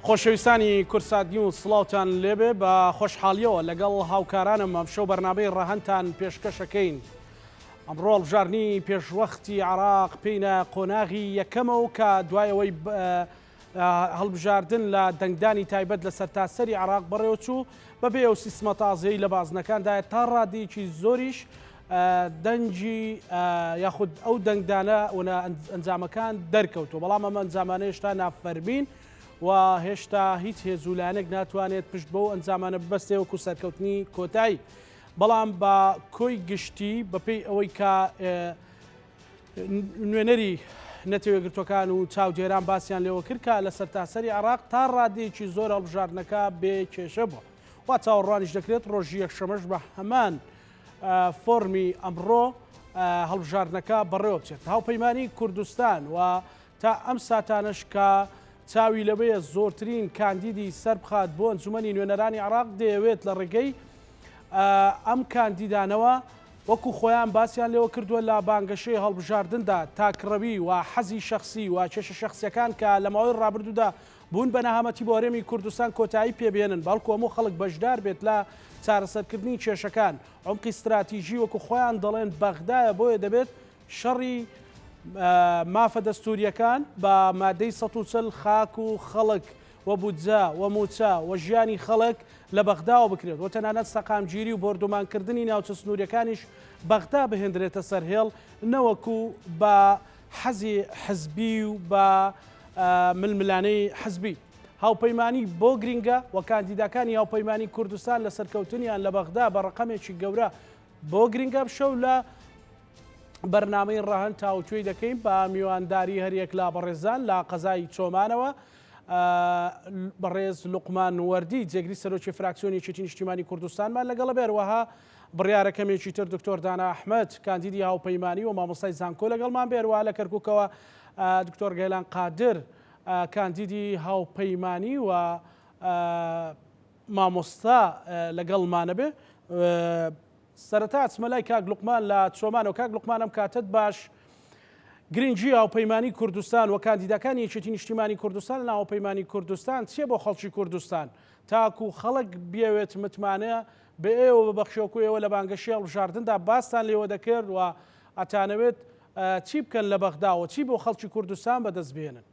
خۆشەویستانی کورسادی و سڵاوتان لێبێ بە خۆشحاڵیەوە لەگەڵ هاوکارانم ئەمشەو بەرنامەی ڕەهەنتان پێشکەشەکەین. ئەمڕۆ هەڵبژاردننی پێشوەختی عراق پێینە قۆناغی یەکەمەوە کە دوایەوەی هەڵبژاردن لە دەنگدانی تایبەت لە سەرتاسەری عراق بەڕێوەچوو بەبێ ئەو سیستمە تازەی لە بازنەکاندایە تا ڕادێکی زۆریش دەنگی یاخود ئەو دەنگدانە ئەنجامەکان دەرکەوتوە، بەڵام ئەمە ئەنجامانە هێشتا نافەرمین و هێشتا هیچ هێزولانێک ناتوانێت پشت بەو ئەنجامانە ببەستێ وەکو سەرکەوتنی کۆتایی. بەڵام بە کۆی گشتی بەپێی ئەوەی کە نوێنەری نەتەوەیەگرتوەکان و چاودێران باسییان لێوە کرد کە لە سەرتاسەری عراق تا ڕادەیەکی زۆر هەڵبژاردنەکە بێ کێشە بووە. وا چاوەڕوانیش دەکرێت ڕۆژی یەکشەمەش بە هەمان فۆرمی ئەمڕۆ هەڵبژاردنەکە بەڕێوە بچێت. هاوپەیمانی کوردستان و تا ئەم ساتانش کە چاوی لەوەیە زۆرترین کاندیدی سەربخات بۆ ئەنجومەنی نوێنەرانی عراق دەیەوێت لە ڕێگەی ئەم کاندیدانەوە وەکو خۆیان باسییان لێوە کردووە لە بانگەشەی هەڵبژاردندا تاکڕەوی و حەزی شخصی و کێشە شخصیەکان کە لە ماوەی ڕابردوودا بوون بە نەهامەتی بۆ هەرێمی کوردستان کۆتایی پێبێنن، بەڵکو هەموو خەڵک بەشدار بێت لە چارەسەرکردنی کێشەکان. عمقی استراتیژی وەکو خۆیان دەڵێن بەغدایە، بۆیە دەبێت شەڕی مافە دەستوریەکان بە مادەی 140 خاک و خەڵک و بودجە و موچە و ژیانی خەڵک لە بەغداوە بکرێت و تەنانەت سەقامگیری و بۆردومانکردنی ناوچە سنووریەکانیش بەغدا بهێنرێتە سەرهێڵ، نەوەکو بە حەزی حزبی و بە ململانەی حزبی. هاوپەیمانی بۆ گرنگە و کاندیداکانی هاوپەیمانی کوردستان لە سەرکەوتنیان لە بەغدا بە ڕقەمێکی گەورە بۆ گرنگە بشەو لە بەرنامەی ڕەهەن تاوتوێی دەکەین بە میوانداری هەریەک لا بەڕێزان لە قەزای چۆمانەوە. بەڕێز لوقمان وەردی جێگری سەرۆکی فراکسیۆنی یەکێتی نیشتیمانی کوردستانمان لەگەڵە بێروەها بڕیارەکەمێکی تر دکتۆر دانا ئەحمەد کاندیدی هاوپەیمانی و مامۆستای زانکۆ لەگەڵمان بێروە لە کەرکووکەوە دکتۆر گەیلان قادر کاندیدی هاوپەیمانی و مامۆستا لەگەڵمانە بێ. سەرەتا چمەلای کاک لوقمان لە چۆمانەوە. کاک لوقمان ئەم کاتت باش گرنگجی هاوپەیمانی کوردستان و کاندیداکانی یەکێتی نیشتیمانی کوردستان لە هاوپەیمانی کوردستان چیە بۆ خەڵکی کوردستان تاکو خەڵک بیاوێت متمانەیە بە ئێوە بەبەخشیۆکو ئێوە لە بانگەشەی هەڵبژاردندا باستان لێوە دەکرد و ئەتانەوێت چی بکەن لە بەغداوە، چی بۆ خەڵکی کوردستان بەدەست بێنن؟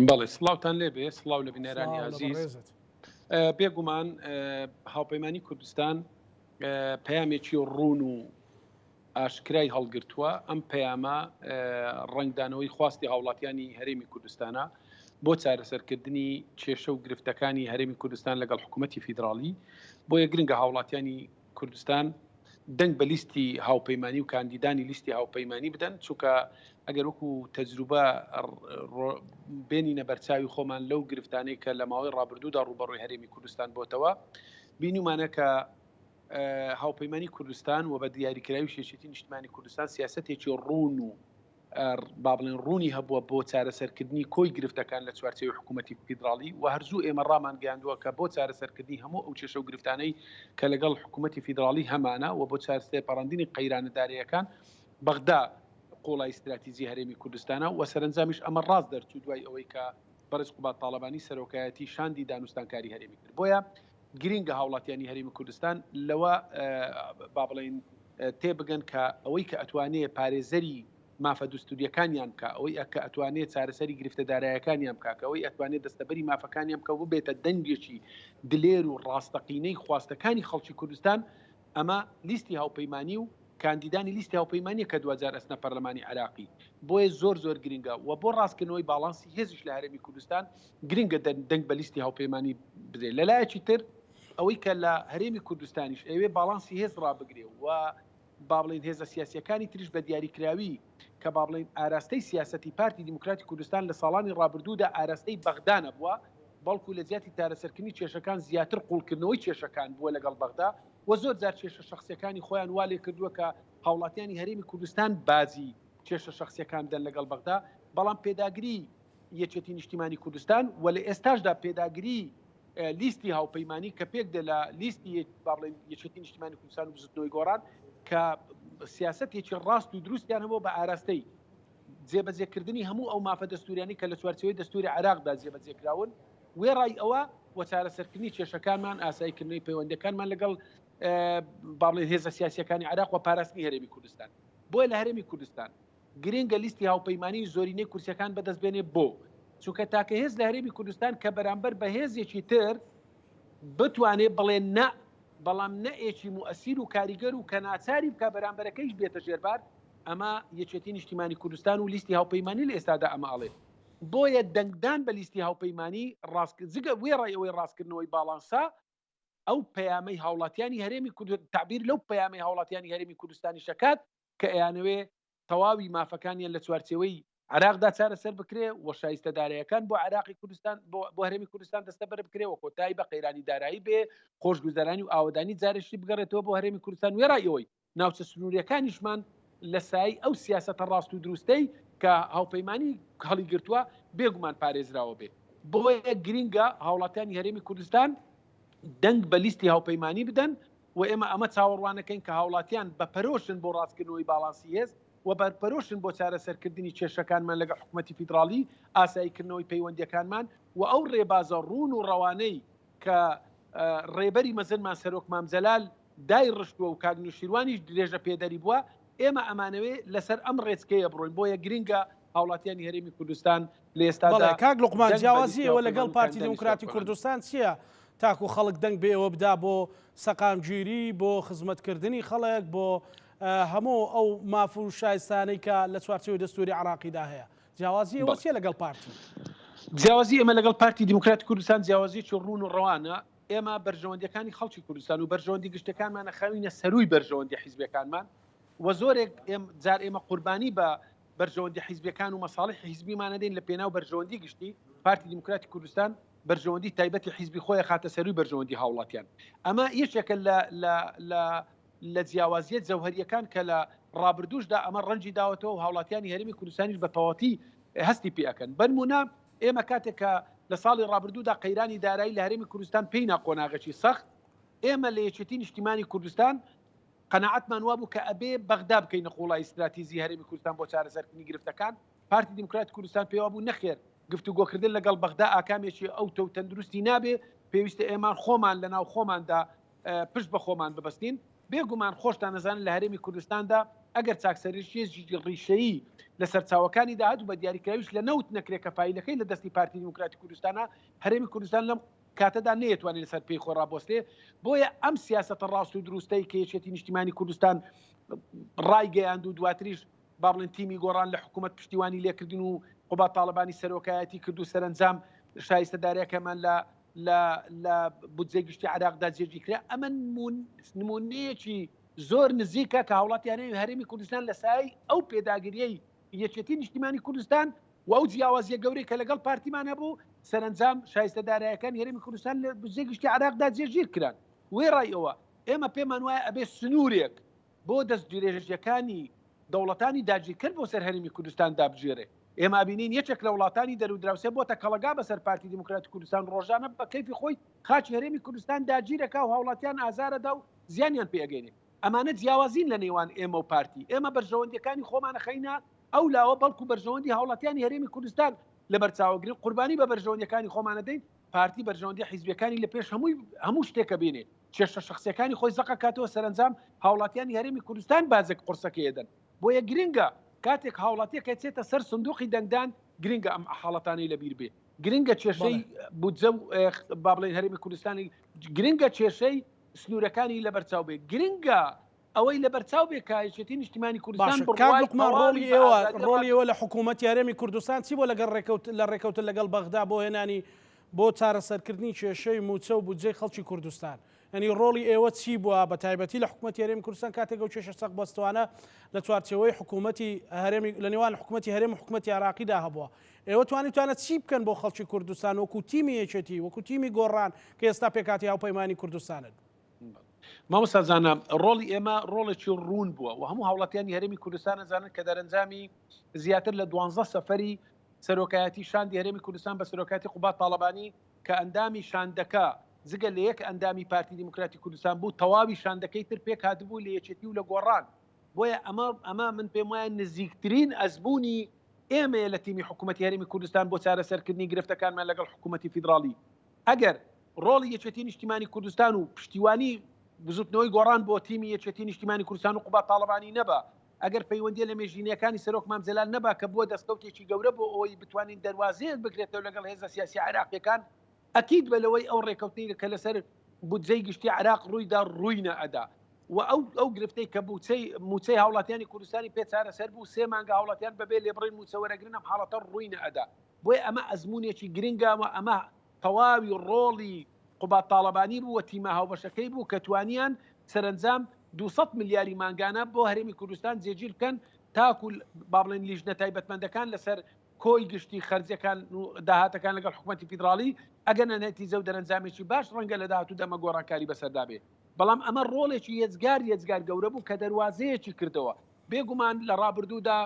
بەڵێ سڵاوتان لێبێ، سڵاو لە بینەرانی عەزیز. بێگومان هاوپەیمانی کوردستان پەیامێکی ڕوون و ئاشکرای هەڵگرتووە. ئەم پەیامە ڕنگدانەوەی خواستی هاوڵاتیانی هەرێمی کوردستانە بۆ چارەسەرکردنی کێشە و گرفتەکانی هەرێمی کوردستان لەگەڵ حکوومەتی فیدراڵی. بۆیە گرنگە هاوڵاتیانی کوردستان دەنگ بە لیستی هاوپەیمانی و کاندیدانی لیستی هاوپەیمانی بدەن، چونکە ئەگەر وەکو تەجروبە بێنینە بەرچاوی خۆمان لەو گرفتانەی کە لە ماوەی ڕابردوودا ڕوبەڕووی هەرێمی کوردستان بۆتەوە، بینومانە کە هاوپەیمانی کوردستان و بە دیاریکراوی یەکێتی نیشتیمانی کوردستان سیاسەتێکی ڕوون و با بڵێن ڕوونی هەبووە بۆ چارەسەرکردنی کۆی گرفتەکان لە چوارچێوەی حکوومەتی فیدراڵی و هەرزوو ئێمە ڕامان گەیاندووە کە بۆ چارەسەرکردنی هەموو ئەو کێشە و گرفتانەی کە لەگەڵ حکوومەتی فیدراڵی هەمانە و بۆ چارەسەرپەڕاندنی قەیرانەداریەکان بەغدا قۆڵای استراتیژی هەرێمی کوردستانە و سەرنجامیش ئەمە ڕاست دەرچوو دوای ئەوەی کە بەڕێز قوبات تاڵەبانی سەرۆکایەتی شاندی دانوستانکاری هەرێمی کرد. بۆیە گرنگە هاوڵاتیانی هەرێمی کوردستان لەوە با بڵێن تێبگەن کە ئەوەی کە ئەتوانێت پارێزەری مافە دەستوریەکانیان بکە، ئەوەی کە ئەتوانێت چارەسەری گرفتەدارایەکانیان بکە، ئەوەی ئەتوانێت دەستەبەری مافەکانیان بکە و بێتە دەنگێکی دلێر و ڕاستەقینەی خواستەکانی خەڵکی کوردستان. ئەمە لیستی هاوپەیمانی و کاندیدانی لیستی هاوپەیمانی کە 2000 ئەسنە پەرلەمانی عراقی. بۆیە زۆر زۆر گرنگە و بۆ ڕاستکردنەوەی باڵانسی هێزش لە هەرێمی کوردستان گرنگە دەنگ بە لیستی هاوپەیمانی بدرێت. لەلایەکی تر ئەوەی کە لە هەرێمی کوردستانیش ئەوێ باڵانسی هێز ڕابگرێ و با بڵێن هێزە سیاسیەکانی تریش بە دیاریکراوی کە با بڵێن ئاراستەی سیاسەتی پارتی دیموکراتی کوردستان لە ساڵانی ڕابردوودا ئاراستەی بەغدانە بووە، بەڵکو لە زیاتی چارەسەرکردنی کێشەکان زیاتر قوڵکردنەوەی کێشەکان بووە لەگەڵ بەغدا و زۆر جار کێشە شخصیەکانی خۆیان وا لێ کردووە کە هاوڵاتیانی هەرێمی کوردستان بازی کێشە شخصیەکان بدەن لەگەڵ بەغدا. بەڵام پێداگری یەکێتی نیشتیمانی کوردستان و لە ئێستاشدا پێداگری لیستی هاوپەیمانی کە پێک دە لە لیستی با بڵێن یەکێتی نیشتیمانی کوردستان و بزوتنەوەی گۆڕان کە سیاسەتێکی ڕاست و دروستیان هەبوو بە ئاراستەی جێبەجێکردنی هەموو ئەو مافە دەستوریانی کە لە چوارچەوەی دەستوری عراقدا جێبەجێکراون وێڕای ئەوە وە چارەسەرکردنی کێشەکانمان ئاساییکردنی پەیوەندەکانمان لەگەڵ باڵێن هێزە سیاسیەکانی عراق و پاراستنی هەرێمی کوردستان بۆیە لە هەرێمی کوردستان گرنگە لیستی هاوپەیمانی زۆرینەی کورسیەکان بەدەستبێنێ بۆ چونکە تاکە هێز لە هەرێمی کوردستان کە بەرامبەر بە هێزێکی تر بتوانێت بڵێن نە بەڵام نەئێکی موئەسیر و کاریگەر و کە ناچاری بکە بەرامبەرەکەیش بێتە ژێربار ئەمە یەکێتی نیشتیمانی کوردستان و لیستی هاوپەیمانی لە ئێستادا ئەمە ئاڵێت بۆیە دەنگدان بە لیستی هاوپەیمانی جگە وێڕایەوەی ڕاستکردنەوەی باڵانسا ئەو پەیامەی هاوڵاتیانی هەرێمی تعبیر لەو پەیامەی هاوڵاتیانی هەرێمی کوردستانی شەکات کە ئەیانەوێ تەواوی مافەکانیان لە چوارچێوەی عراقدا چارەسەر بکرێ و شایستە داراییەکان بۆ عراقی کوردستان بۆ هەرێمی کوردستان دەستە بەر بکرێ و کۆتایی بە قەیرانی دارایی بێ خۆشگوزەرانی و ئاودانی جارشی بگەڕێتەوە بۆ هەرێمی کوردستان وێڕایەوەی ناوچە سنووریەکانیشمان لە سای ئەو سیاسەتە ڕاست و دروستەی کە هاوپەیمانی هەڵی گرتووە بێگومان پارێزراوە بێ بۆیە گرینگە هاوڵاتیانی هەرێمی کوردستان دەنگ بە لیستی هاوپەیمانی بدەن و ئێمە ئەمە چاوەڕوانەکەین کە هاوڵاتیان بە پەرۆشن بۆ ڕاستکردنەوەی باڵانسی هێز و بەرپەرۆشن بۆ چارەسەرکردنی کێشەکانمان لەگە حکوومەتی فیدراڵی ئاساییکردنەوەی پەیوەندیەکانمان و ئەو ڕێبازە ڕوون و ڕەوانەی کە ڕێبەری مەزنمان سەرۆک مامجەلال دای ڕشتووە و کاگنووشیروانیش درێژە پێدەری بووە ئێمە ئەمانەوێ لەسەر ئەم ڕێچکەیە بڕۆین بۆیە گرینگە هاوڵاتیانی هەرێمی کوردستان لە ئێستادا کاک لوقمان جیاوازیەوە لەگەڵ پارتی دموکراتی کوردستان چییە تاکو خەڵک دەنگ بێەوە بدا بۆ سەقامگیری بۆ خزمەتکردنی خەڵک بۆ هەموو ئەو ماف و شایستانەی کە لە چوارچێوەی دەستوری عراقیدا هەیە جیاوازی ئەوە چییە لەگەڵ پارتی جیاوازی ئێمە لەگەڵ پارتی دموکراتی کوردستان جیاوازیی ڕوون و ڕەوانە ئێمە بەرژەوەندەکانی خەڵکی کوردستان و بەرژەوەندی گشتەکانمانە خەوینە سەروی بەرژەوەندی حیزبەکانمان و زۆرێک جار ئێمە قوربانی بە بەرژەوەندی حیزبەکان و مەساڵحی حیزبیمانە دێن لە پێناو بەرژەوەندی گشتی پارتی دموکراتی کوردستان بەرژەوەندی تایبەتی حیزبی خۆی خاتە سەروی بەرژەوەندی هاوڵاتیان ئەمە یەکێکە لە جیاوازیەت جەوهریەکان کە لە ڕابردوشدا ئەمە ڕەنجی داوەتەوە و هاوڵاتیانی هەرێمی کوردستانیش بە تەواتی هەستی پێەکەن بەنمونە ئێمە کاتێکە لە ساڵی ڕابردوودا قەیرانی دارایی لە هەرێمی کوردستان پێی ناقۆناغەکی سەخت ئێمە لە یەکێتی نیشتیمانی کوردستان قەناعەتمان وابوو کە ئەبێ بەغدا بکەینە قوڵای استراتیژی هەرێمی کوردستان بۆ چارەسەرکردنی گرفتەکان پارتی دموکراتی کوردستان پێوا بوو نەخێر گفتوگۆکردن لەگەڵ بەغدا ئاکامێکی ئەو تەو تەندروستی نابێ پێویستە ئێمان خۆمان لەناو خۆماندا پشت بە خۆمان ببەستین بێگومان خۆشتان نەزانن لە هەرێمی کوردستاندا ئەگەر چاکسەریشێژی ڕیشەیی لە سەرچاوەکانی داهات و بە دیاریکراویش لە نەوت نەکرێکە فیلەکەی لە دەستی پارتی دموکراتی کوردستانە هەرێمی کوردستان لەم کاتەدا نەیەتوانێت لەسەر پێی خۆڕابۆستێ بۆیە ئەم سیاسەتە ڕاست و دروستەی کە یەکێتی نیشتیمانی کوردستان ڕایگەیاند و دواتریش با بڵێن تیمی گۆڕان لە حکوومەت پشتیوانی لێکردن و قوبات تاڵبانی سەرۆکایەتی کرد و سەرنجام شایستە دارێکەمان لە بودجەی گشتی عراقدا جێگیری کرا ئەمە نمونەیەکی زۆر نزیکە کە هاوڵاتیانی هەرێمی کوردستان لە سای ئەو پێداگریەی یەکێتی نیشتیمانی کوردستان و ئەو جیاوازیە گەورەی کە لەگەڵ پارتیمان هەبوو سەرنجام شایستە داراییەکان هەرێمی کوردستان لە بودجەی گشتی عراقدا جێگیر کران وێڕای ئەوە ئێمە پێمان وایە ئەبێ سنوورێک بۆ دەست درێژەکانی دەوڵەتانی داگیرکرد بۆ سەر هەرێمی کوردستان دابژێرێ ئێمە بینین یەکێک لە وڵاتانی دەرودراوسێ بۆتە کەڵەگا بەسەر پارتی دموکراتی کوردستان ڕۆژانە بە کەیفی خۆی خاچی هەرێمی کوردستان داگیرەکە و هاوڵاتیان ئازارەدا و زیانیان پێگەێنێ ئەمانە جیاوازین لە نێوان ئێمە و پارتی ئێمە بەرژەوەندەکانی خۆمانە خەینە ئەو لاوە بەڵکو بەرژەوەندی هاوڵاتیانی هەرێمی کوردستان لە بەرچاوەگرین قوربانی بە بەرژەوەندەکانی خۆمانە دەین پارتی بەرژەوەندی حیزبەکانی لە پێش هەموو شتێکە بینێ کێشە شخصیەکانی خۆی زەقە کاتەوە سەرنجام هاوڵاتیانی هەرێمی کوردستان بازێک قورسەکەی دەن بۆیە گرنگە کاتێک هاوڵاتیەکە چێتە سەر سندوقی دەنگدان گرنگە ئەم حاڵەتانەی لەبیر بێ گرنگە کێشەی بودجە با بڵێن هەرێمی کوردستانی گرنگە کێشەی سنوورەکانی لە بەرچاو بێ گرنگە ئەوەی لە بەرچاو بێ کایەتی نیشتیمانی کوردستان ڕۆڵی ئێوە لە حکوومەتی هەرێمی کوردستان چی بۆ لەگەڵ ڕێکەوتن لەگەڵ بەغدا بۆ هێنانی بۆ چارەسەرکردنی کێشەی موچە و بودجەی خەڵکی کوردستان ینی ڕۆڵی ئێوە چی بووە بە تایبەتی لە حکوومەتی هەرێمی کوردستان کاتێک ئەو کێشە سەق بەستوانە لە چوارچێوەی حکوومەتی هەرێمی لە نێوان حکوومەتی هەرێم و حکوومەتی عراقیدا هەبووە ئێوە توانێت چی بکەن بۆ خەڵکی کوردستان وەکو تیمی یەکێتی وەکو تیمی گۆڕان کە ئێستا پێکاتی هاوپەیمانی کوردستانن مامۆستازانە ڕۆڵی ئێمە ڕۆڵێکی ڕوون بووە و هەموو هاوڵاتیانی هەرێمی کوردستان ئەزانن کە دەرەنجامی زیاتر لە 12 سەفەری سەرۆکایەتی شاندی هەرێمی کوردستان بە سەرۆکاتی قوبات تاڵبانی کە ئەندامی شاندەکە جگە لە یەک ئەندامی پارتی دموکراتی کوردستان بوو تەواوی شاندەکەی تر پێک هاتبوو لە یەکێتی و لە گۆڕان بۆیە ئەمە من پێم وایە نزیکترین ئەزبوونی ئێمە لە تیمی حکوومەتی هەرێمی کوردستان بۆ چارەسەرکردنی گرفتەکانمان لەگەڵ حکوومەتی فیدراڵی ئەگەر ڕۆڵی یەکێتی نیشتیمانی کوردستان و پشتیوانی بزوتنەوەی گۆڕان بۆ تیمی یەکێتی نیشتیمانی کوردستان و قوبا تاڵبانی نەبا ئەگەر پەیوەندی لە مێژینەکانی سەرۆک مامزەلال نەبا کە بۆ دەستکەوتێکی گەورە بۆ ئەوەی بتوانین دەواازەیەک بگرێتەوە لەگەڵ هێزە سیاسی عراقیەکان ئەکید بەلەوەی ئەو ڕێکەوتنی کە لەسەر بودجەی گشتی عراق ڕوویدا ڕووی نەئەدا و ئەو گرفتەی کە موچەی هاوڵاتیانی کوردستانی پێ چارەسەر بوو 3 مانگە هاوڵاتیان بەبێ لێبڕین موچەوەرەگرن ئەم حاڵەتە ڕووی نەئەدا بۆیە ئەمە ئەزمونێکی گرنگامە ئەمە تەواوی ڕۆڵی قوبا تاڵبانی بوو و تیمە هاوبەشەکەی بوو کە توانیان سەرنجام 200 ملیاری مانگانە بۆ هەرێمی کوردستان جێگیر بکەن تاکو با بڵێن لیژنە تایبەتمەندەکان لەسەر کۆی گشتی خەرجەکان داهاتەکان لەگەڵ حکوومەتی فیدراڵی ئەگەر نەتیجە و دەرەنجامێکی باش ڕەنگە لە داهاتوو دەمە گۆڕانکاری بەسەردا بێ بەڵام ئەمە ڕۆڵێکی یەجگار گەورە بوو کە دەواازەیەکی کردەوە بێگومان لە ڕابردوودا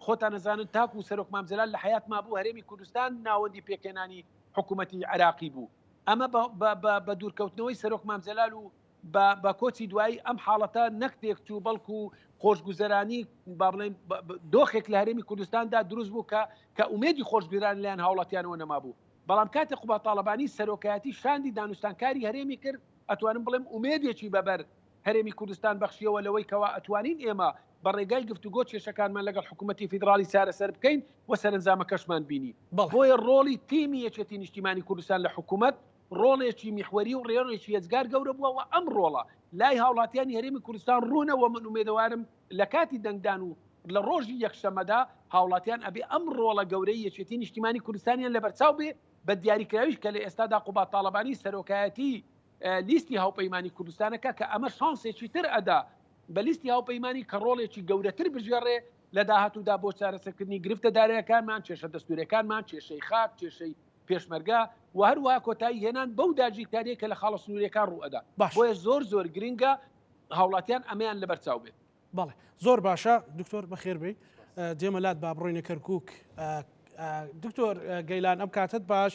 خۆتان نەزانن تاکو سەرۆک مامزەلال لە حیات مابوو هەرێمی کوردستان ناوەندی پێکێنانی حکوومەتی عراقی بوو ئەمە بە دوورکەوتنەوەی سەرۆک مامزەلال و بە کۆچی دوایی ئەم حاڵەتە نەکتێک و بەڵکو خۆشگوزەرانی با بڵێن دۆخێک لە هەرێمی کوردستاندا دروست بوو کە ئومێدی خۆشبیران لایەن هاوڵاتیانەوە نەمابوو بەڵام کاتێک قوبا تاڵبانی سەرۆکایەتی شاندی دانوستانکاری هەرێمی کرد ئەتوانم بڵێم ئومێدێکی بەبەر هەرێمی کوردستان بەخشیەوە لەوەی کەوا ئەتوانین ئێمە بە ڕێگای گفتوگۆ کێشەکانمان لەگەڵ حکوومەتی فیدراڵی چارەسەر بکەین و سەرنجامەکەشمان بینی بۆیە ڕۆڵی تیمی یەکێتی نیشتیمانی کوردستان لە حکوومەت ڕۆڵێکی میحوەری و ڕێڕێکی یەجگار گەورە بووە و ئەم ڕۆڵە لای هاوڵاتیانی هەرێمی کوردستان ڕوونەوە من ئومێدەوارم لە کاتی دەنگدان و لە ڕۆژی یەکشەمەدا هاوڵاتیان ئەبێ ئەم ڕۆڵە گەورەی یەکێتی نیشتیمانی کوردستانیان لەبەرچاو بێ بە دیاریکراویش کە لە ئێستادا قوبا تاڵبانی سەرۆکایەتی لیستی هاوپەیمانی کوردستانەکە کە ئەمە شانسێکی تر ئەدا بە لیستی هاوپەیمانی کە ڕۆڵێکی گەورەتر بژێڕێ لە داهاتوودا بۆ چارەسەرکردنی گرفتە دارایەکانمان کێشە دەستوورەکانمان کێشەی خاک کێشەی پێشمەرگا و هەروەها کۆتایی هێنان بەو داگیرکاریە کە لە خاڵە سنوورەکان ڕوئەدا بۆیە زۆر گرنگە هاوڵاتیان ئەمەیان لەبەرچاو بێت بەڵێ زۆر باشە دکتۆر بەخێر بێ دێمەلات با بڕۆینە کەرکووک دکتۆر گەیلان ئەم کاتت باش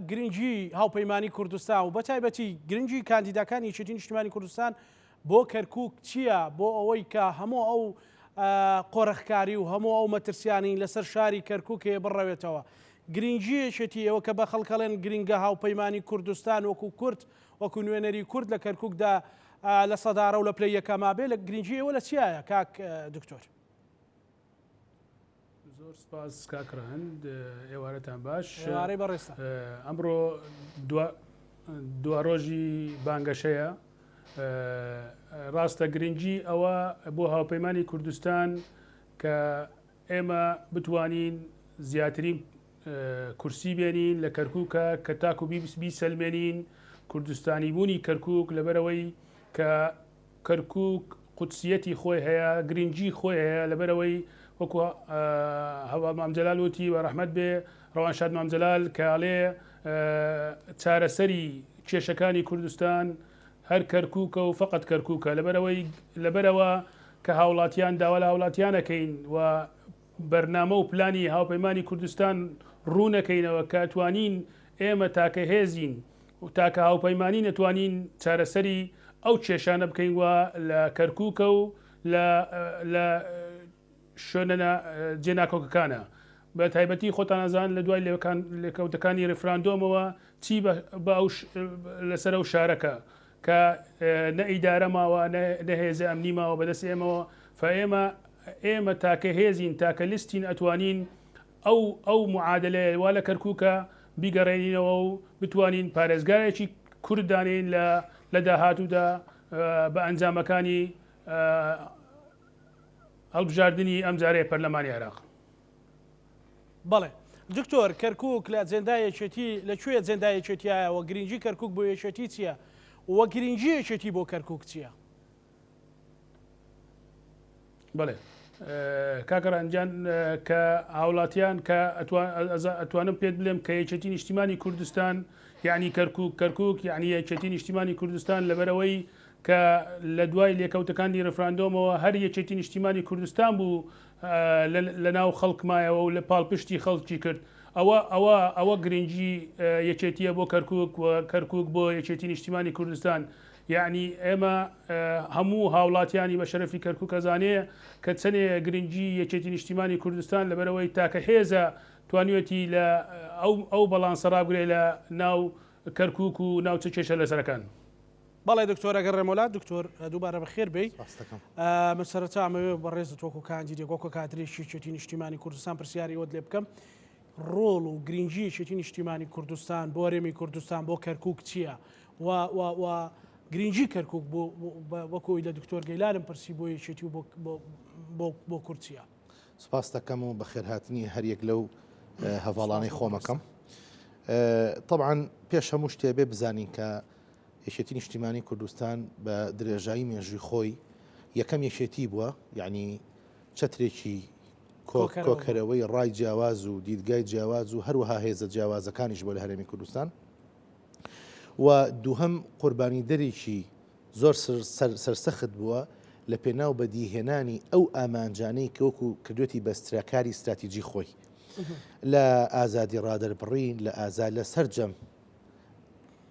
گرنگی هاوپەیمانی کوردستان و بەتایبەتی گرنگی کاندیداکانی یەکێتی نیشتیمانی کوردستان بۆ کەرکووک چییە بۆ ئەوەی کە هەموو ئەو قۆرەخکاری و هەموو ئەو مەترسیانی لەسەر شاری کەرکووکێ بڕەوێتەوە گرنگیەکێتی ئەوە کە بە خەڵکەڵێن گرنگە هاوپەیمانی کوردستان وەکو کورد وەکو نوێنەری کورد لە کەرکووکدا لە سەدارە و لە پلەی یەکەما بێ لە گرنگی ئەوە لە چیایە کاک دکتۆر زۆر سپاس کاکڕەهەند ئێوارەتان باش ئێوارەی بەڕێستە ئەمڕۆ دوا ڕۆژی بانگەشەیە ڕاستە گرنگی ئەوە بۆ هاوپەیمانی کوردستان کە ئێمە بتوانین زیاترین کورسی بێنین لە کەرکووکە کە تاکو بیسەلمێنین کوردستانی بوونی کەرکووک لەبەرەوەی کە کەرکووک قودسیەتی خۆی هەیە گرنگی خۆی هەیە لەبەرەوەی وەکو هەوا مامجەلال وتی بە ڕەحمەت بێ ڕەوانشاد مامجەلال کاڵێ چارەسەری کێشەکانی کوردستان هەر کەرکووکە و فقط کەرکووکە لەبەرەوە کە هاوڵاتیان داوا لە هاوڵاتیانەکەین و بەرنامە و پلانی هاوپەیمانی کوردستان ڕوونەکەینەوە کە توانین ئێمە تاکە هێزین و تاکە هاوپەیمانی نەتوانین چارەسەری ئەو کێشانە بکەین وە لە کەرکووکە و لە شوێنە جێناکۆکەکانە بە تایبەتی خۆتان ئەزان لە دوای لێکەوتەکانی ڕێفراندۆمەوە چی لەسەر ئەو شارەکە کە نە ئیدارە ماوە نەهێزە ئەمنی ماوە بەدەست ئێمەوە ئێمە تاکە هێزین تاکە لیستین ئەتوانین ئەو معادلەیە وا لە کەرکووکە بیگەڕێنینەوە و بتوانین پارێزگایەکی کورددانین لە داهاتوودا بە ئەنجامەکانی هەڵبژاردننی ئەم جارەیە پەرلەمانی عێراق. بەڵێ دکتۆر کەرکووک لە جێندایەکێتی لەکوێ جێندایەکێتیایەوە گرنگی کەرکووک بۆ یەکێتی چییە وە گرنگی یەکێتی بۆ کەرکووک چییە؟ بەڵێ کاکەڕانجان کە هاوڵاتیان کە ئەتوانم پێت بڵێم کە یەکێتی نیشتیمانی کوردستان یعنی کەرکووک یعنی یەکێتی نیشتیمانی کوردستان لەبەرەوەی کە لە دوای لێکەوتەکانی ڕێفراندۆمەوە هەر یەکێتی نیشتیمانی کوردستان بوو لە ناو خەڵکمایەوە و لە پاڵپشتی خەڵکی کرد ئەوە گرنگی یەکێتیە بۆ کەرکک و کەرکک بۆ یەکێتی نیشتیمانی کوردستان. یعنی ئێمە هەموو هاوڵاتیانی بە شەرەفی کەرکک ئەزانەیە کە چەنێ گرنگی یەکێتی نیشتیمانی کوردستان لەبەرەوەی تاکە هێزە توانیوەتی لە ئەو بەڵانسەڕابگرێ لە ناو کەرکک و ناوچە کێشە لەسەرەکان. بەڵێ دکتۆرەگەر ڕێمەولات دکتۆر دووبارە بەخێر بێ من سەرەتا ئەمەوێ بەڕێز تۆکو کاندیدێ گۆکۆ کادرێکی یەکێتی نیشتیمانی کوردستان پرسیاریەوەت لێ بکەم ڕۆڵ و گرنگی یەکێتی نیشتیمانی کوردستان بۆ هەرێمی کوردستان بۆ کەرکک چییە و گرنگی کەرکک وەکۆی لە دکتۆر گەیلانم پرسی بۆ یەکێتی و بۆ کورچیە. سپاس دەکەم و بەخێرهاتنی هەریەک لەو هەواڵانەی خۆمەکەم. طبعاً پێش هەموو شتێ بێ بزانین کە یەکێتی نیشتیمانی کوردستان بە درێژایی مێژووی خۆی یەکەم یەکێتی بووە، یعنی چەترێکی کۆکەرەوەی ڕای جیاواز و دیدگای جیاواز و هەروەها هێزە جیاوازەکانیش بۆ لە هەرێمی کوردستان و دووهەم قوربانی دەرێکی زۆر سەرسەخت بووە لە پێناو بەدیهێنانی ئەو ئامانجانەی کە وەکو کردوێتی بەستراکاری استراتیجی خۆی لە ئازادی ڕادەربڕین لە لە سەرجەم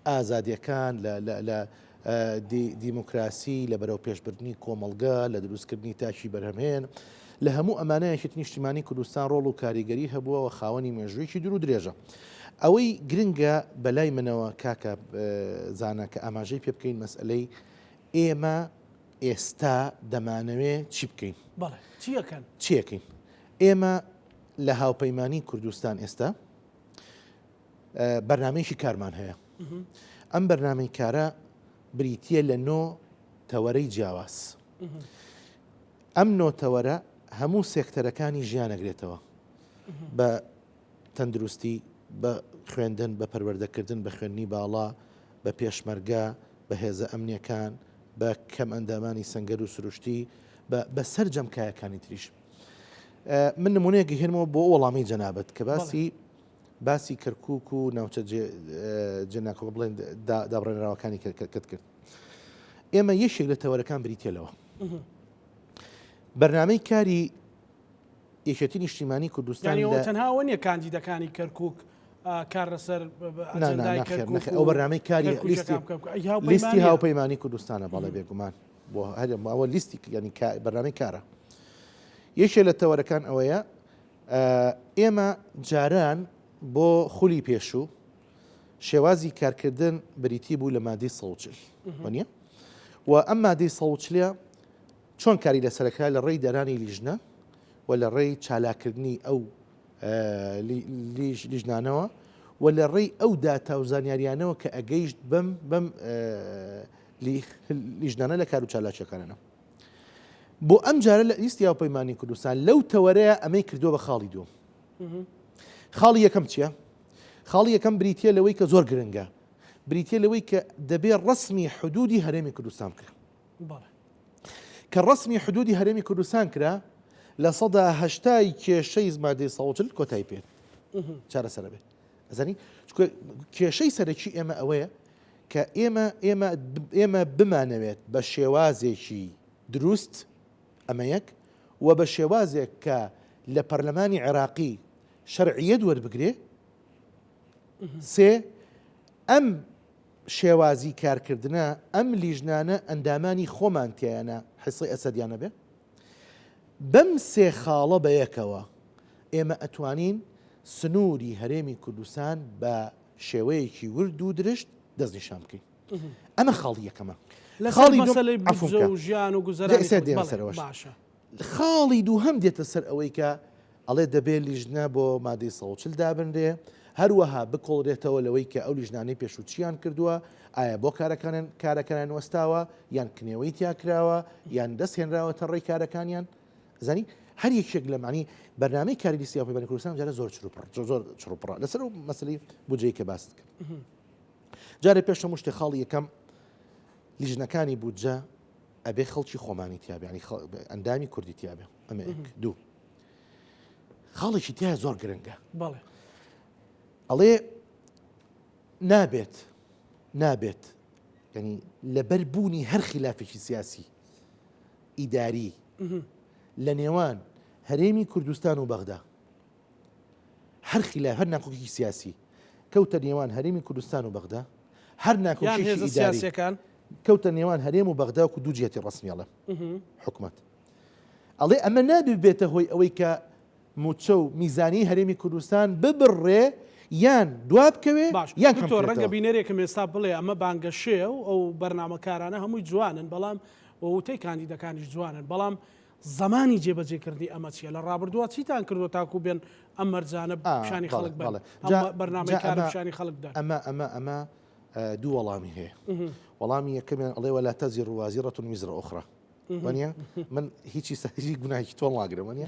ئازادیەکان لە دیموکراسی لە بەرەو پێشبردننی کۆمەڵگا لە دروستکردنی تاشی بەرهەمهێن لە هەموو ئەمانەیەکی نیشتیمانی کوردستان ڕۆڵ و کاریگەری هەبووە و خاوەنی مێژوویکی دوور و درێژە. ئەوەی گرنگە بەلای منەوە کاکە زانە کە ئاماژەی پێ بکەین مەسئلەی ئێمە ئێستا دەمانەوێت چی بکەین؟ چیەکەین؟ ئێمە لە هاوپەیمانی کوردستان ئێستا بەرنامەیەکی کارمان هەیە. ئەم بەرنامەی کارە بریتیە لە 9 تەوەرەی جیاواز. ئەم 9 تەوەرە هەموو سێکتەرەکانی ژیانەگرێتەوە بە تەندروستی، بە خوێندن، بە پەروەردەکردن، بە خوێندنی باڵا، بە پێشمەرگە، بە هێزە ئەمنیەکان، بە کەم ئەندامانی سەنگەر و سروشتی، بە سەرجەم کایەکانی تریش. من نمونەیەکی هێنمەوە بۆ وەڵامی جەنابەت کە باسی کەرکک و ناوچە جێناکۆ بڵێن دابڕێنراوەکانی کەت کرد. ئێمە یەشێک لە تەوەرەکان بریتێلەوە. بەرنامەی کاری یەکێتی نیشتیمانی کوردستان تەنها ئەوە نیە کاندیدەکانی کەرکک کار لەسەر ئەو بەرنامەی کاری لیستی هاوپەیمانی کوردستانە بەڵێ بێگومان بۆ ئەوە لیستی ینی بەرنامەی کارە. یەکێ لە تەوەرەکان ئەوەیە ئێمە جاران بۆ خولی پێشوو شێوازی کارکردن بریتی بوو لە مادەی 140 وانە و ئەم مادەی 140 چۆن کاری لەسەرەکە لە ڕێی دەرانی لیژنە و لە ڕێی چالاکردنی ئەو لیژنانەوە و لە ڕێی ئەو داتا و زانیاریانەوە کە ئەگەیشت بەم لیژنانە لە کار و چالاکیەکانە. بۆ ئەم جارە لە لیستی هاوپەیمانی کوردستان لەو تەوەرەیە ئەمەی کردووە بە خاڵی دووەم. خاڵی یەکەم چییە؟ خاڵی یەکەم بریتیە لەوەی کە زۆر گرنگە، بریتیە لەوەی کە دەبێت ڕسمی حدودی هەرێمی کوردستان کرا. کە ڕسمی حدودی هەرێمی کوردستان کرا لە 80 کێشەی مادەی 140 کۆتایی پێ چارەسەرە بێت. ئەزانی کێشەی سەرەکی ئێمە ئەوەیە کە ئێمە بمانەوێت بە شێوازێکی دروست ئەمە یەک و بە شێوازێک کە لە پەرلەمانی عێراقی شەرعیەت وەربگرێ. سێ ئەم شێوازی کارکردنە ئەم لیژنانە ئەندامانی خۆمانتیانە حیسڵی ئەسەدیانە بێ. بەم سێ خاڵە بە یەکەوە ئێمە ئەتوانین سنووری هەرێمی کوردستان بە شێوەیەکی ورد و درشت دەستنیشان بکەین. ئەمە خاڵی یەکەمە. خاڵی دووهەم دێتە سەر ئەوەی کە ئەڵێ دەبێت لیژنە بۆ مادەی 140 دابنرێ، هەروەها بکۆڵرێتەوە لەوەی کە ئەو لیژنانەی پێشوچیان کردووە ئایا بۆ کارەکانیان وەستاوە یان کنێوەی تیاکراوە یان دەست هێنراوەتە ڕێی کارەکانیان. زانی هەر یەکێک لە معنی بەرنامەی کاری لیستی هاوپەیمانی کوردستان جارە زۆر چڕوپڕە لەسەر و مەسەلەی بودجەی کە باست کرد. جارێ پێش هەموو شتێ خاڵی یەکەم لیژنەکانی بودجە ئەبێ خەڵکی خۆمانی تیابێ، ینی ئەندامی کوردی تیابێ. ئەمە دوو خاڵێکی تایە زۆر گرنگە. ئەڵێ نابێت ینی لەبەربوونی هەر خلافێکی سیاسی ئیداری لە نێوان هەرێمی کوردستان و بەغدا هەر خلاف هەر ناکۆکی سیاسی کەوتە نێوان هەرێمی کوردستان و بەغدا هەر ناکۆکیشی سیاسیەکان کەوتە نێوان هەرێم و بەغدا و دوو جێتی ڕسمیاڵە حکوومەت ئەڵێ ئەمە نابێتە هۆی ئەوەی کە موچە و میزانی هەرێمی کوردستان ببڕێ یان دواب بکەوێ یان تۆ ڕەنگە بینەرێکم ئێستا بڵێ ئەمە بانگەشێ و ئەو بەرنامەکارانە هەمووی جوانن بەڵام وتەی کاندیدەکانیش جوانن بەڵام زمانی جێبەجێکردنی ئەمە چیە لە ڕابردووە چیتان کردو تاکو بێن ئەم مەرجانە پیشانی خەڵک بن بەرنامەی کار پیشانی خەڵکدا ئەمە دوو وەڵامی هەیە وەڵامی یەکەمیان ئەڵێ وەلا تەزیر وازیرەة وزر ئوخرى وانە من هیچی گوناهی تۆ ناگرم وانە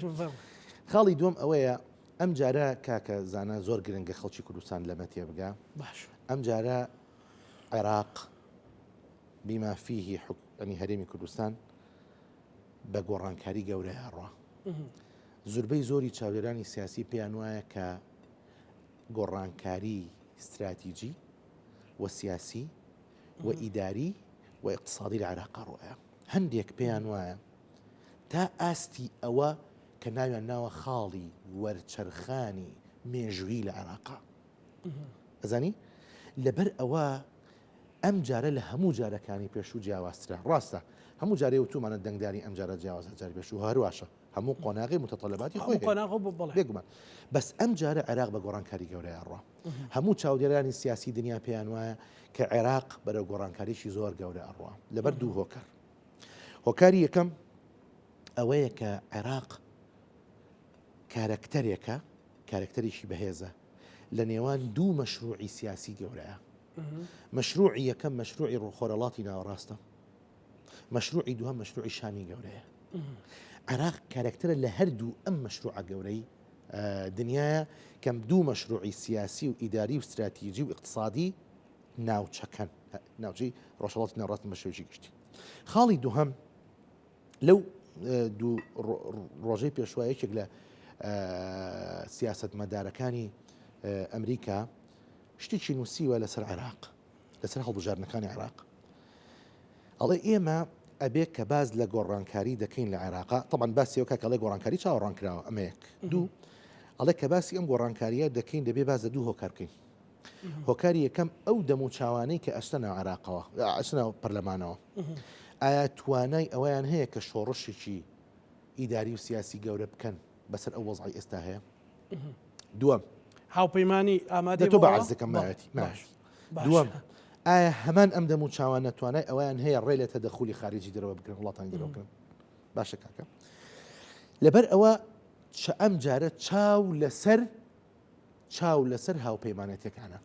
خاڵی دوم ئەوەیە ئەم جارە کاکە زانە زۆر گرنگە خەڵکی کوردستان لەمە تێبگا ئەم جارە عێراق بما فيه ینی هەرێمی کوردستان بە گۆڕانکاری گەورەیە ڕوا زوربەی زۆری چاودێرانی سیاسی پێیان وایە کە گۆڕانکاری استراتیجی و سیاسی و ئیداری و اقتصادی لە عێراق ڕۆیە هەندێک پێیان وایە تا ئاستی ئەوە کە ناویان ناوە خاڵی وەرچەرخانی مێژووی لە عێراقا ئەزانی لەبەر ئەوە ئەم جارە لە هەموو جارەکانی پێشوو جیاوازترە ڕاستە هەموو جارێ و تومانە دەنگداری ئەم جارە جیاوازە جار پێشوو هەرواشە هەموو قۆناغی متەطەلباتی خۆی بێگومان بەس ئەم جارە عێراق بە گۆڕانکاری گەورەیە ڕوا هەموو چاودێرانی سیاسی دنیا پێیان وایە کە عێراق بەرەو گۆڕانکاریشی زۆر گەورە ئەڕوا لەبەر دوو هۆکار هۆکاری یەکەم ئەوەیە کە عێراق کارکتەرێکە کارکتەرێکی بەهێزە لە نێوان دوو مەشروعی سیاسی گەورەیە مەشروعی یەکەم مەشروعی ڕووخۆرەڵاتی ناوەڕاستە مەشروعی دووەم مەشروعی شامی گەورەیە عێراق کارکتەرە لە هەردوو ئەم مەشروعە گەورەی دنیاە کەم دوو مەشروعی سیاسی و ئیداری و استراتیجی و اقتصادی ناوچەکەن ناوچەی ڕۆژهەڵاتی ناوەڕاستی بەشێوەیەکی گشتی خاڵی دووهەم لەو دوو ڕۆژەی پێشوایەکێک لە سیاسەتمەدارەکانی ئەمریکا شتێکی نووسیوە لەسەر عێراق لەسەر هەڵبژاردنەکانی عێراق ئەڵێ ئێمە ئەبێت کە باز لە گۆڕانکاری دەکەین لە عێراقا طبعاً باسی ئەو کاکەڵێ گۆڕانکاری چاوەڕانکراوە ئەمە یەک دوو ئەڵێ کە باسی ئەم گۆڕانکاریە دەکەین دەبێ باز لە دوو هۆکار بکەین هۆکاری یەکەم ئەو دەموچاوانەی کە ئەشتە ناو عێراقەوە ئەشتە ناو پەرلەمانەوە ئایا توانای ئەوەیان هەیە کە شۆڕشێکی ئیداری و سیاسی گەورە بکەن بەسەر ئەو وەزعی ئێستا هەیە دووەم هاوپەیمانی ئامادە تۆ بەعرز دەکەم مایەتی دووەم ئایا هەمان ئەم دەموچاوان نەتوانای ئەویان هەیە ڕێ لە تەدەخولی خارجی دەرەوە بکرن وڵاتانی دەرەوە بکرن باشە کاکە لەبەر ئەوە ئەم جارە چاو لەسەر هاوپەیمانەتەکانە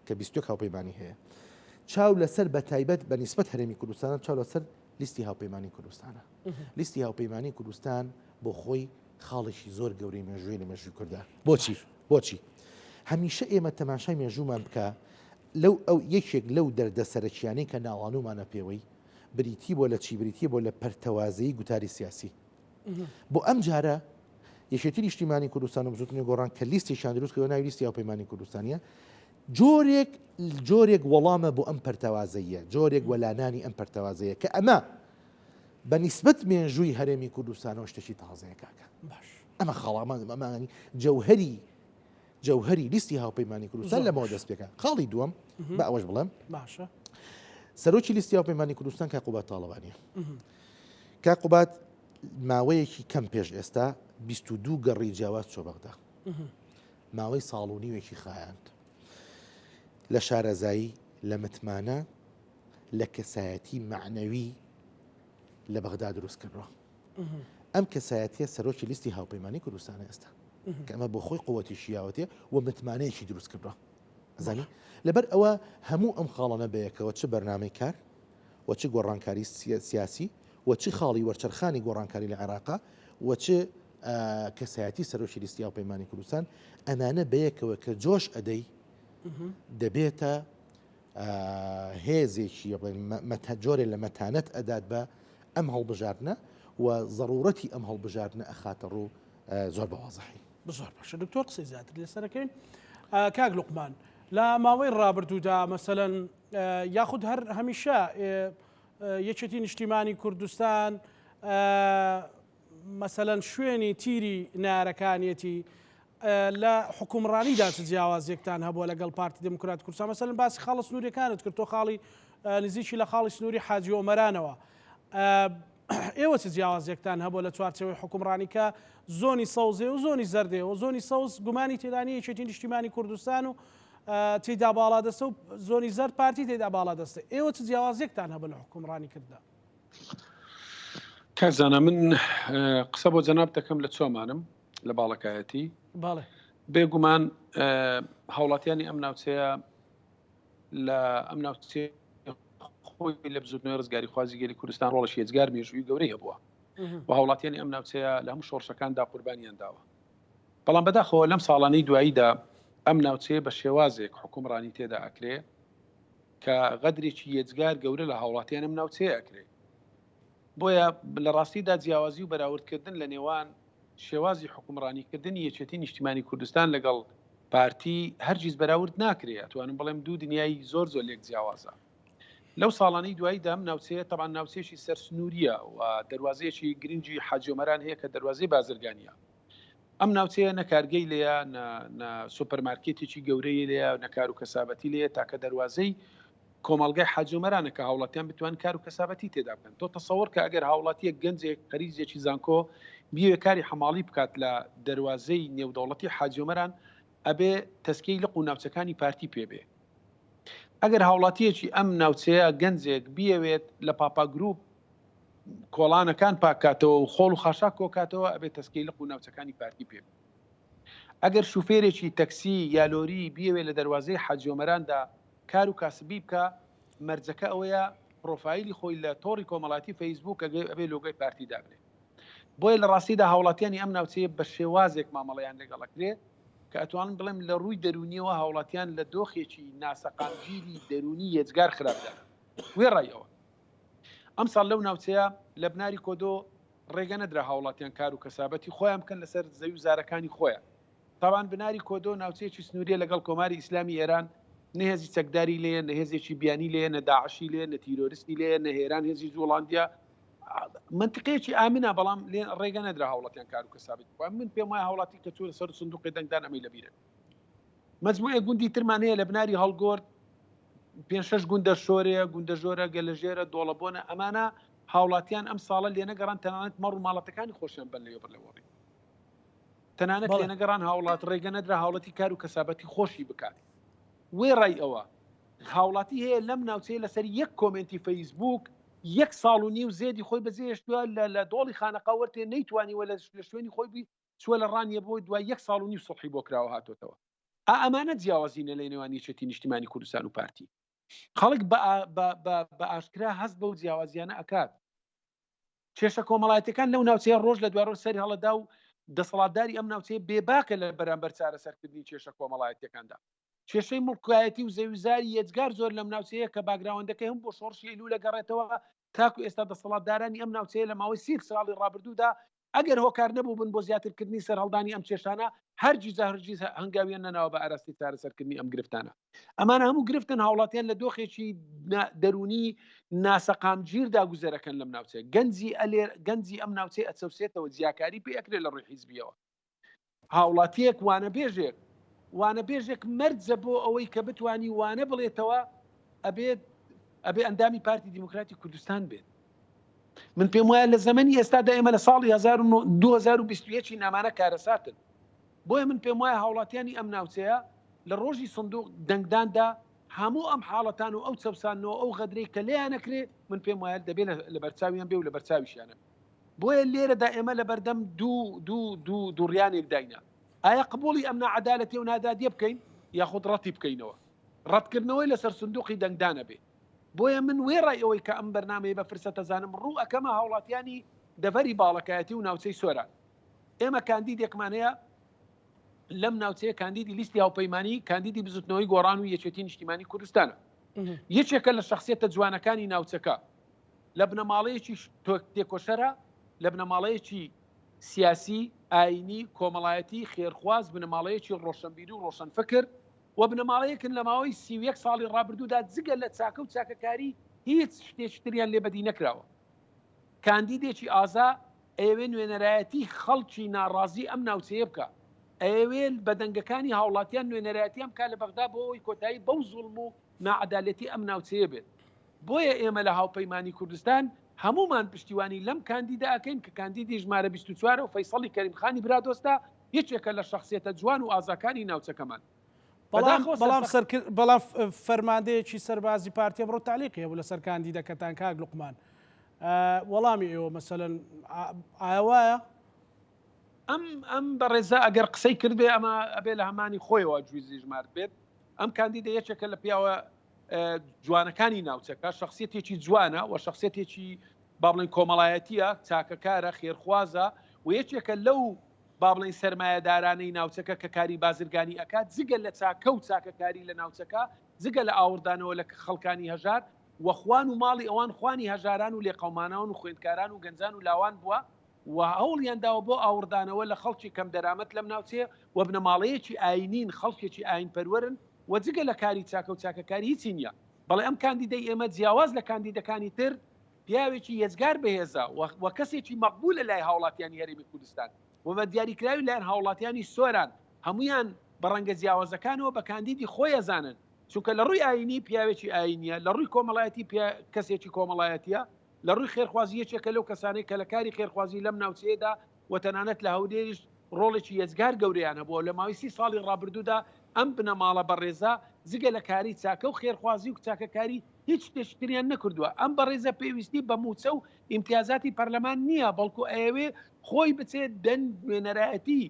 کە 21 هاوپەیمانی هەیە چاو لەسەر بە تایبەت بە نیسبەت هەرێمی کوردستانە چاو لەسەر لیستی هاوپەیمانی کوردستانە لیستی هاوپەیمانی کوردستان بۆ خۆی خاڵێکی زۆر گەورەی مێژووی لە مێژووی کوردە بۆچی هەمیشە ئێمە تەماشای مێژوومان بکە لەو ئەو یەکێک لەو دەردەسەرەکیانەی کە ناوانومانە پێوەی بریتی بۆ لە چی بریتی بۆ لە پەرتەوازەی گوتاری سیاسی بۆ ئەم جارە یەکێتی نیشتیمانی کوردستان و بزوتنی گۆڕان کە لیستێکیان دروست کردووە ناوی لیستی هاوپەیمانی کوردستانیە جۆرێک وەڵامە بۆ ئەم پەرتەوازەیە جۆرێک وەلانانی ئەم پەرتەوازەیە کە ئەمە بە نیسبەت مێژووی هەرێمی کوردستانەوە شتێکی تازەیە کاکە ئەمە خەڵامان ئەمانی جەوهری لیستی هاوپەیمانی کوردستان لەمەوە دەست پێکە خاڵی دووەم بە ئەوەش بڵێم باشە سەرۆکی لیستی هاوپەیمانی کوردستان کاقوبات تاڵەوانیە کاقوبات ماوەیەکی کەم پێش ئێستا 22 گەڕی جیاواز چۆ بەغدا ماوەی ساڵ و نیوێکی خایاند لە شارەزایی لە متمانە لە کەسایەتی معنەوی لە بەغدا دروست کردەوە ئەم کەسایەتیە سەرۆکی لیستی هاوپەیمانی کوردستانە ئێستا کە ئەمە بۆ خۆی قووەتی شیاوەتێ و متمانەیەکی دروست کردەوە ئەزانی لەبەر ئەوە هەموو ئەم خاڵانە بەیەکەوە چ بەرنامەی کار و چ گۆڕانکاری سیاسی و چ خاڵی وەرچەرخانی گۆڕانکاری لە عێراقا و چ کەسایەتی سەرۆکی لیستی هاوپەیمانی کوردستان ئەمانە بەیەکەوە کە جۆش ئەدەی دەبێتە هێزێکی جۆرێ لە مەتانەت ئەدات بە ئەم هەڵبژاردنە و ضرورەتی ئەم هەڵبژاردنە ئەخاتە ڕوو زۆر بەوازەحی بزۆر باشە دکتۆر قسەی زیاتر لەسەرەکەین کاک لوقمان لە ماوەی ڕابردوودا مەسەلەن یاخود هەر هەمیشە یەکێتی نیشتیمانی کوردستان مەسەلەن شوێنی تیری نارەکانیەتی لە حکومڕانیدا چ جیاوازیەکتان هەبووە لەگەڵ پارتی دموکرات کوردستان مەسەلەن باسی خاڵە سنووریەکانت کرد تۆ خاڵی نزیکی لە خاڵی سنووری حاجی ئۆمەرانەوە ئێوە چ جیاوازیەکتان هەبووە لە چوارچەوەی حکومڕانی کە زۆنی سەوزێ و زۆنی زەردێ و زۆنی سەوز گومانی تێدانی یەکێتی نیشتیمانی کوردستان و تێدا باڵا دەستە و زۆنی زەرد پارتی تێدا باڵا دەستە ئێوە چ جیاوازیەکتان هەبوو لە حکومڕانی کرددا کازانە من قسە بۆ جەناب دەکەم لە چۆمانم لە باڵەکایەتی باڵێ بێگومان هاوڵاتیانی ئەم ناوچەیە لە ئەم ناوچێ خۆی لە بزودنەوەی ڕزگاری خوازی گەلی کوردستان ڕۆڵە شێجگار مێژووی گەورەی هەبووە و هاوڵاتیانی ئەم ناوچەیە لە هەموو شۆڕشەکاندا قوربانیان داوە بەڵام بەداخەوە لەم ساڵانەی دواییدا ئەم ناوچەیە بە شێوازێک حکومڕانی تێدا ئەکرێ کە غەدرێکی یەجگار گەورە لە هاوڵاتیان ئەم ناوچەیە ئەکرێ بۆیە لە ڕاستیدا جیاوازی و بەراوردکردن لە نێوان شێوازی حکومڕانیکردنی یەکێتی نیشتیمانی کوردستان لەگەڵ پارتی هەرگیز بەراورد ناکرێت توانم بڵێم دوو دنیای زۆر لێک جیاوازە لەو ساڵانەی دواییدا ئەم ناوچەیە تەبان ناوچێشی سەرسنووریە و دەواازەیەکی گرنگی حاجی ئۆمەران هەیە کە دەواازەی بازرگانیە ئەم ناوچەیە نەکارگەی لێە سوپەرمارکێتێکی گەورەی لێە نەکار و کەسابەتی لێە تاکە دەواازەی کۆمەڵگای حاجی ئۆمەرانە کە هاوڵاتیان بتوان کار و کەسابەتی تێدا بکەن تۆ تەسەوەر کە ئەگەر هاوڵاتیە گەنجێک قەریزێکی زانکۆ بیوێ کاری حەماڵی بکات لە دەواازەی نێودەوڵەتی حاجی ئۆمەران ئەبێ تەسکەی لق و ناوچەکانی پارتی پێبێ ئەگەر هاوڵاتیەکی ئەم ناوچەیە گەنجێک بیەوێت لە پاپاگروپ کۆڵانەکان پاکاتەوە و خۆڵ و خاشاک کۆکاتەوە ئەبێت تەسکەی لق و ناوچەکانی پارتی پێبێ ئەگەر شوفێرێکی تەکسی یالۆری بیەوێت لە دەواازەی حاجی ئۆمەراندا کار و کاسبی بکە مەرجەکە ئەوەیە پرۆفایلی خۆی لە تۆڕی کۆمەڵاتی فەیسبوک ئەبێ لۆگۆی پارتی دابنێت بۆیە لە ڕاستیدا هاوڵاتیانی ئەم ناوچەیە بە شێوازێک مامەڵەیان لەگەڵەکرێت کە ئەتوانم بڵێم لە ڕووی دەرونیەوە هاوڵاتیان لە دۆخێکی ناسەقامگیری دەرونی یەجگار خراپدا وێ ڕایەوە ئەم ساڵ لەو ناوچەیە لە بناری کۆدۆ ڕێگە نەدرا هاوڵاتیان کار و کەسابەتی خۆیان بکەن لەسەر زەوی و زارەکانی خۆیان تاوان بناری کۆدۆ ناوچەیەکی سنووریە لەگەڵ کۆماری ئیسلامی ئێران نهێزی چەکداری لێ نهێزێکی بیانی لێ نەداعشی لێ نە تیرۆریستی لێ نەهێران هێزی زوڵاندیا منطقەیەکی ئامنە بەڵام لێن ڕێگە نەدرا هاوڵاتیان کار و کەسابەت من پێم وایە هاوڵاتی کە چوە سەر سندوقی دەنگدان ئەمەی لەبیرن مەجموعە گوندی ترمان هەیە لە بناری هەڵگۆرد 5-6 گوندە شۆرەیە گوندە ژۆرە گەلەژێرە دۆڵەبۆنە ئەمانە هاوڵاتیان ئەم ساڵە لێنەگەڕان تەنانەت مەڕ و ماڵەتەکانی خۆشیان بن لێوە بڕێوەڕی تەنانەت لێنەگەڕان هاوڵات ڕێگە نەدرا هاوڵەتی کار و کەسابەتی خۆشی بکات وێ ڕای ئەوە هاوڵاتی هەیە لەم ناوچەیە لەسەر یەک کۆمنتی فەیسبوک 1 ساڵ و نیو زێدی خۆی بەجێهێشتووە لە دۆڵی خانەقاوەرتێ نەیتوانیوە لە شوێنی خۆی بی چوە لە ڕانیە بۆی دوای 1 ساڵ و نیو سڵحی بۆ کراوە هاتوۆتەوە ئەمانە جیاوازینە لە نێوانی یەکێتی نیشتیمانی کوردستان و پارتی خەڵک بە ئاشکرا هەست بەو جیاوازیانە ئەکات کێشە کۆمەڵایەتەکان لەو ناوچەیە ڕۆژ لە دوای ڕۆژ سەری هەڵەدا و دەسەڵاتداری ئەم ناوچەیە بێباکە لە بەرامبەر چارەسەرکردنی کێشە کۆمەڵایەتەکاندا کێشەی مڵکایەتی و زەویزاری یەجگار زۆر لەم ناوچەیە کە باگراوەندەکەی هەم بۆ شۆڕشی ئیلو لەگەڕێتەوە تاکو ئێستا دەسەڵاتدارانی ئەم ناوچەیە لە ماوەی 30 ساڵی ڕابردوودا ئەگەر هۆکار نەبوو بن بۆ زیاترکردنی سەرهەڵدانی ئەم کێشانە هەرگیز هەنگاویان نەناوە بە ئاراستی چارەسەرکردنی ئەم گرفتانە ئەمانە هەموو گرفتن هاوڵاتیان لە دۆخێکی دەرونی ناسەقامگیردا گوزەرەکەن لەم ناوچەیە گەنجی ئەم ناوچەی ئەچەوسێتەوە جیاکاری پێ ئەکرێت لە ڕووی حیزبیەوە هاوڵاتیەک وانە بێژێک مەرجە بۆ ئەوەی کە بتوانی وانە بڵێتەوە ئەبێ ئەندامی پارتی دیموکراتی کوردستان بێت من پێم وایە لە زەمەنی ئێستادا ئێمە لە ساڵی 2021 نامانە کارەساتن بۆیە من پێم وایە هاوڵاتیانی ئەم ناوچەیە لە ڕۆژی سندوق دەنگداندا هەموو ئەم حاڵەتان و ئەو چەسانەوە ئەو غەدرەی کە لێیان نەکرێ من پێم وایە دەبێت لە بەرچاویان بێ و لە بەرچاویشیانە بۆیە لێرەدا ئێمە لە بەردەم دووڕیانێک داینە ئایا قبولی ئەم نەعەدالەتی و نادادیە بکەین یاخود ڕەتی بکەینەوە ڕەتکردنەوەی لەسەر سندوقی دەنگدانە بێ بۆیە من وێڕای ئەوەی کە ئەم بەرنامەیە بە فرسەتە زانم ڕوو ئەکەمە هاوڵاتیانی دەڤەری باڵەکایەتی و ناوچەی سۆران ئێمە کاندیدێکمان هەیە لەم ناوچەیە کاندیدی لیستی هاوپەیمانی کاندیدی بزوتنەوەی گۆڕان و یەکێتی نیشتیمانی کوردستانە یەکێکە لە شخصیەتە جوانەکانی ناوچەکە لە بنەماڵەیەکی تێکۆشەرە لە بنەماڵەیەکی سیاسی ئاینی کۆمەڵایەتی خێرخواز بنەماڵەیەکی ڕۆشنبیری و ڕۆشنفکر و بنەماڵەیەکن لە ماوەی 31 ساڵی ڕابردوودا جگە لە چاکە و چاکەکاری هیچ شتێکتریان لێبەدی نەکراوە کاندیدێکی ئازا ئەوێ نوێنەرایەتی خەڵکی ناڕازی ئەم ناوچەیە بکە ئەوێ بە دەنگەکانی هاوڵاتیان نوێنەرایەتیان کا لە بەغدا بۆ ئەوی کۆتایی بەو زوڵم و ناعەدالەتی ئەم ناوچەیە بێت. بۆیە ئێمە لە هاوپەیمانی کوردستان هەمومان پشتیوانی لەم کاندیدا ئەکەین کە کاندیدی ژمارە 24 و فەیسەڵی کەریمخانی برادۆستا یەکێکە لە شخصیەتە جوان و ئازاکانی ناوچەکەمان. بەڵام فەرماندەیەکی سەربازی پارتیە بڕۆ تعلیقی هەبوو لەسەر کاندیدەکەتان کاک لوقمان، وەڵامی ئێوە مەسەلەن ئایا وایە؟ ئەم بەڕێزە ئەگەر قسەی کردێ ئەمە ئەبێ لە هەمانی خۆیەوە جویزی ژمارت بێت. ئەم کاندیدە یەکێکە لە پیاوە جوانەکانی ناوچەکە، شخصیەتێکی جوانە و شخصیەتێکی با بڵێن کۆمەڵایەتیە، چاکەکارە، خێرخوازە و یەکێکە لەو با بڵێن سەرمایەدارانەی ناوچەکە کە کاری بازرگانی ئەکات، جگە لە چاکە و چاکەکاری لە ناوچەکە، جگە لە ئاوردانەوە لە خەڵکانی هەژار وەخوان و ماڵی ئەوان خوانی هەژاران و لێقەومانەوەن و خوێندکاران و گەنجان و لاوان بووە و هەوڵیان داوە بۆ ئاوردانەوە لە خەڵکی کەم دەرامەت لەم ناوچەیە و بنەماڵەیەکی ئاینین، خەڵکێکی ئاین پەروەرن و جگە لە کاری چاکە و چاکەکاری هیچی نییە. بەڵێ ئەم کاندیدەی ئێمە جیاواز لە کاندیدەکانی تر پیاوێکی یەجگار بەهێزە و کەسێکی مەقبولە لای هاوڵاتیانی هەرێمی کوردستان و بە دیاریکراوی لایەن هاوڵاتیانی سۆران هەمویان بە ڕەنگە جیاوازەکانەوە بە کاندیدی خۆی ئەزانن، چونکە لە ڕووی ئاینی پیاوێکی ئاینیە، لە ڕووی کۆمەڵایەتی کەسێکی کۆمەڵایەتیە، لە ڕووی خێرخوازی یەکێکە لەو کەسانەی کە لە کاری خێرخوازی لەم ناوچەیەدا و تەنانەت لە هەولێریش ڕۆڵێکی یەجگار گەورەیان هەبووە. لە ماوەی 30 ساڵی ڕابردوودا ئەم بنەماڵە بەڕێزە جگە لە کاری چاکە و خێرخوازی و چاکەکاری هیچ شتێشتریان نەکردووە. ئەم بەڕێزە پێویستی بە موچە و ئیمتیازاتی پەرلەمان نییە، بەڵکو ئەوێ خۆی بچێت دەنگ نوێنەرایەتی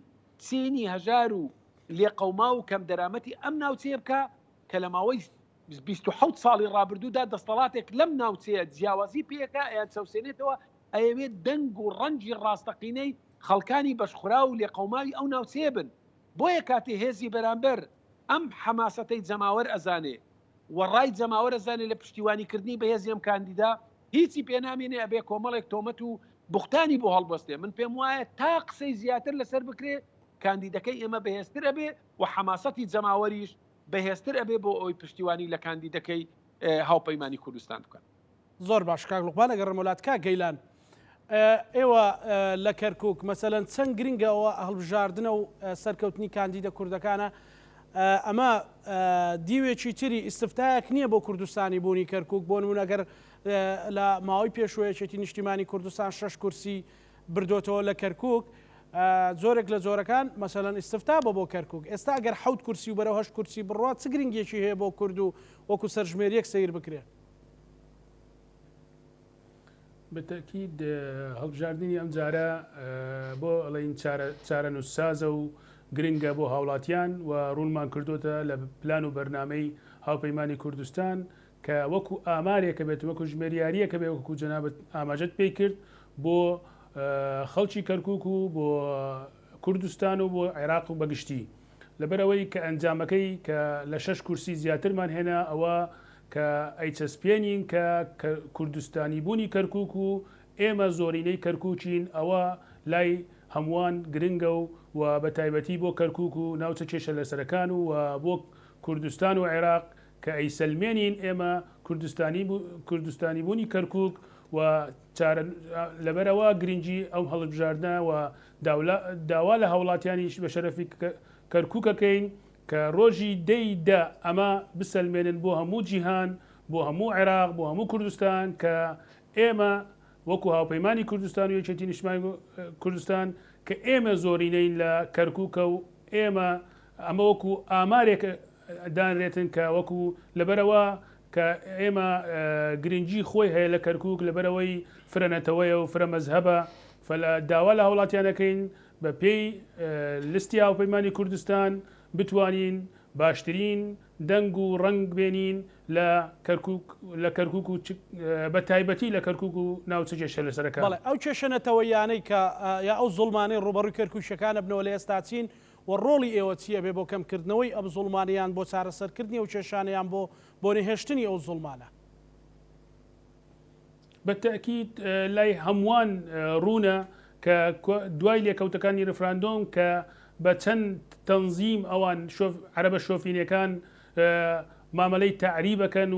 چینی هەژار و لێقەوما و کەم دەرامەتی ئەم ناوچەیە بکە کە لە ماوەی 27 ساڵی ڕابردوودا دەستەڵاتێک لەم ناوچەیە جیاوازی پێەکە ئەیان چەوسێنێتەوە، ئەوێت دەنگ و ڕەنجی ڕاستەقینەی خەڵکانی بەشخورا و لێقەوماوی ئەو ناوچەیە بن. بۆیە کاتێ هێزی بەرامبەر ئەم حەماسەتەی جەماوەر ئەزانێ و ڕای جەماوەر ئەزانێ لە پشتیوانیکردنی بەهێزی ئەم کاندیدا هیچی پێنامێنێ ئەبێ کۆمەڵێک تۆمەت و بوختانی بۆ هەڵبەستێ. من پێم وایە تا قسەی زیاتر لەسەر بکرێ کاندیدەکەی ئێمە بەهێزتر ئەبێ و حەماسەتی جەماوەریش بەهێزتر ئەبێ بۆ ئەوی پشتیوانی لە کاندیدەکەی هاوپەیمانی کوردستان بکەن. زۆر باش کاک لوقمان، ئەگەر ڕمەلات کا گەیلان ئێوە لە کەرکووک مەسەلەن چەند گرنگەوە هەڵبژاردنە و سەرکەوتنی کاندیدە کوردەکانە، ئەمە دیوێکی تری ئیستفتایەک نییە بۆ کوردستانی بوونی کەرکووک. بۆ نمونەگەر لە ماوەی پێشوەیەکێتی نیشتیمانی کوردستان 6 کورسی بردوتەوە لە کەرکووک، زۆرێک لە زۆرەکان مەسەلەن ئیستفتا بۆ کەرکووک. ئێستا ئەگەر 7 کورسی و بەرەو 8 کورسی بڕات چ گرنگێکی هەیە بۆ کورد و وەکو سەرژمێریەک سیر بکرێ؟ بەتەکید هەڵبژاردننی ئەم جارە بۆ ئەڵین چارە نووسسازە و گرنگە بۆ هاوڵاتیان و ڕوونمان کردوتە لە پلان و بەرنامەی هاوپەیمانی کوردستان کە وەکو ئامارێکە بێت، وەکو ژمێریاریەکە بێ، وەکو جەنابەت ئاماژەت پێی کرد بۆ خەڵکی کەرکووک و بۆ کوردستان و بۆ عێراق و بەگشتی، لەبەرەوەی کە ئەنجامەکەی کە لە 6 کورسی زیاترمان هێنا ئەوە کە ئەیچەسپێنین کە کوردستانی بوونی کەرکووک و ئێمە زۆرینەی کەرکووچین، ئەوە لای هەمووان گرنگە و بە تایبەتی بۆ کەرکووک و ناوچە کێشە لەسەرەکان و بۆ کوردستان و عێراق کە ئەیسەلمێنین ئێمە کوردستانی بوونی کەرکووک و لەبەرەوە گرنگی ئەو هەڵبژاردنە و داوا لە هاوڵاتیانیش بە شەرەفی کەرکووکەکەین کە ڕۆژی دەیدا ئەمە بسەلمێنن بۆ هەموو جیهان، بۆ هەموو عێراق، بۆ هەموو کوردستان کە ئێمە وەکو هاوپەیمانی کوردستان و یەکێتی نیشتیمانی کوردستان کە ئێمە زۆرینەین لە کەرکووکە و ئێمە ئەمە وەکو ئامارێک دانرێتن کە وەکو لەبەرەوە کە ئێمە گرنگی خۆی هەیە لە کەرکووک لەبەرەوەی فرەنەتەوەیە و فرە مەزهەبە، داوا لە هاوڵاتیانەکەین بە پێی لیستی هاوپەیمانی کوردستان بتوانین باشترین دەنگ و ڕنگ بێنین لە کەرکووک و بە تایبەتی لە کەرکووک و ناوچە کێشە لەسەرەکان. بەڵێ ئەو کێشەنەتەوەیانەی کە یا ئەو زوڵمانەی ڕوبەڕووی کەرکووشەکانە بنەوە لە ئێستا چین و ڕۆڵی ئێوە چییە بێ بۆ کەمکردنەوەی ئەم زوڵمانیان بۆ چارەسەرکردنی و کێشانیان بۆ نەهێشتنی ئەو زوڵمانە؟ بەتەکید لای هەمووان ڕوونە کە دوای لێکەوتەکانی ڕفراندۆم کە بە چەند تەنزیم ئەوان عەرەبە شۆفینەکان مامەلەی تەعریبەکەن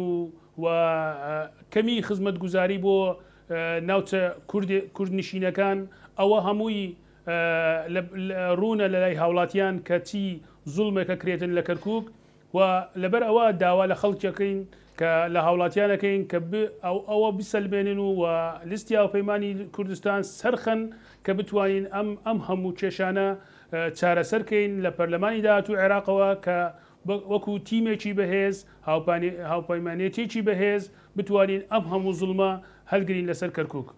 و کەمی خزمەتگوزاری بۆ ناوچە کوردنشینەکان، ئەوە هەمووی ڕوونە لە لای هاوڵاتیان کە چی زوڵمێکە کرێتن لە کەرکووک و لەبەر ئەوە داوا لە خەڵکیەکەین کە لە هاوڵاتیانەکەین کە ئەوە بسەلمێنن و لیستی هاوپەیمانی کوردستان سەرخەن کە بتوانین ئەم هەموو کێشانە چارەسەرکەین لە پەرلەمانی داهاتوو عێراقەوە کە وەکو تیمێکی بەهێز هاوپەیمانێتێکی بەهێز بتوانین ئەم هەموو زوڵمە هەلگرین لەسەر کەرکووک.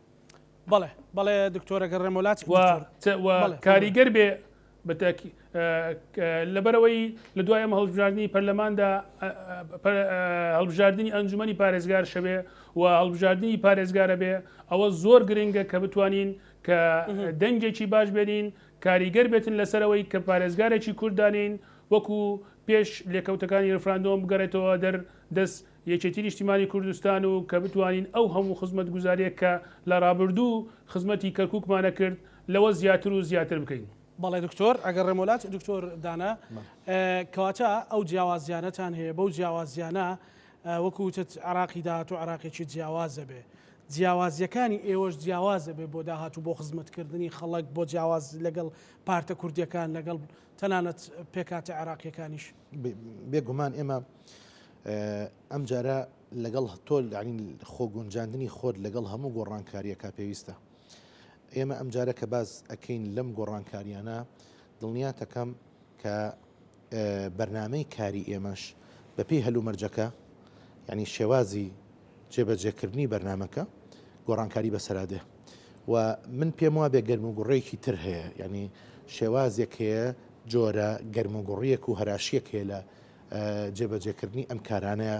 بەڵێ دکتۆرە گەڕێمەولاتی کاریگەر بێ لەبەرەوەی لە دوای ئەم هەڵبژاردننی پەرلەماندا هەڵبژاردننی ئەنجومەنی پارێزگار شەبێ و هەڵبژاردننی پارێزگارە بێ ئەوە زۆر گرنگە کە بتوانین کە دەنگێکی باش بێنین کاریگەر بێتن لەسەرەوەی کە پارێزگارێکی کورددانین وەکو پێش لێکەوتەکانی ڕفراندۆم بگەڕێتەوە دەست یەکێتی نیشتیمانی کوردستان و کە بتوانین ئەو هەموو خزمەت گوزاریە کە لە ڕابردوو خزمەتی کەرکووکمانە کرد لەوە زیاتر و زیاتر بکەین. بەڵێ دکتۆر ئەگەر ڕێمۆلات دکتۆر دانا کەواتە ئەو جیاوازیانەتان هەیە بەو جیاوازیانە وەکوتت عراقی داهاتوو عراقێکی جیاوازە بێ جیاوازیەکانی ئێوەش جیاوازە بێ بۆ داهاتوو بۆ خزمەتکردنی خەڵک بۆ جیاواز لەگەڵ پارتە کوردیەکان لەگەڵ تەنانەت پێکاتە عراقیەکانیش بێگومان ئێمە ئەم جارە لەگەڵ تۆ ینی خۆگونجاندنی خۆت لەگەڵ هەموو گۆڕانکاریەکە پێویستە ئێمە ئەم جارە کە باز ئەکەین لەم گۆڕانکاریانە دڵنیاتەکەم کە بەرنامەی کاری ئێمەش بەپێی هەلومەرجەکە ینی شێوازی جێبەجێکردنی بەرنمەکە گۆڕانکاری بەسەرادێ و من پێم وا بێ گەرموگوڕێکی تر هەیە ینی شێوازێک هەیە جۆرە گەرموگوڕیەک و هەراشیەک هەیە لە جێبەجێکردنی ئەم کارانەیە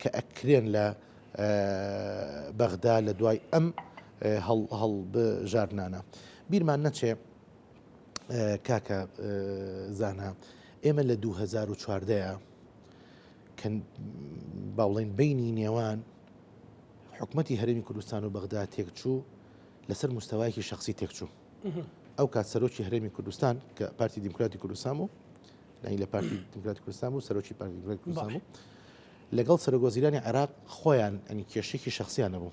کە ئەکرێن لە بەغدا لە دوای ئەم هەڵبژاردنانە بیرمان نەچێ کاکە زانە ئێمە لە 2014 باوڵێن بینی نێوان حکومەتی هەرێمی کوردستان و بەغدا تێکچوو لەسەر مستەوایەکی شخصی تێکچوو ئەو کات سەرۆکی هەرێمی کوردستان کە پارتی دیموکراتی کوردستان و لە پارتی دیموکراتی کوردستان و سەرۆکی پارتی دیموکراتی کوردستان و لەگەڵ سەرۆکوەزیرانی عێراق خۆیان ئەنی کێشێکی شخصیانە بوو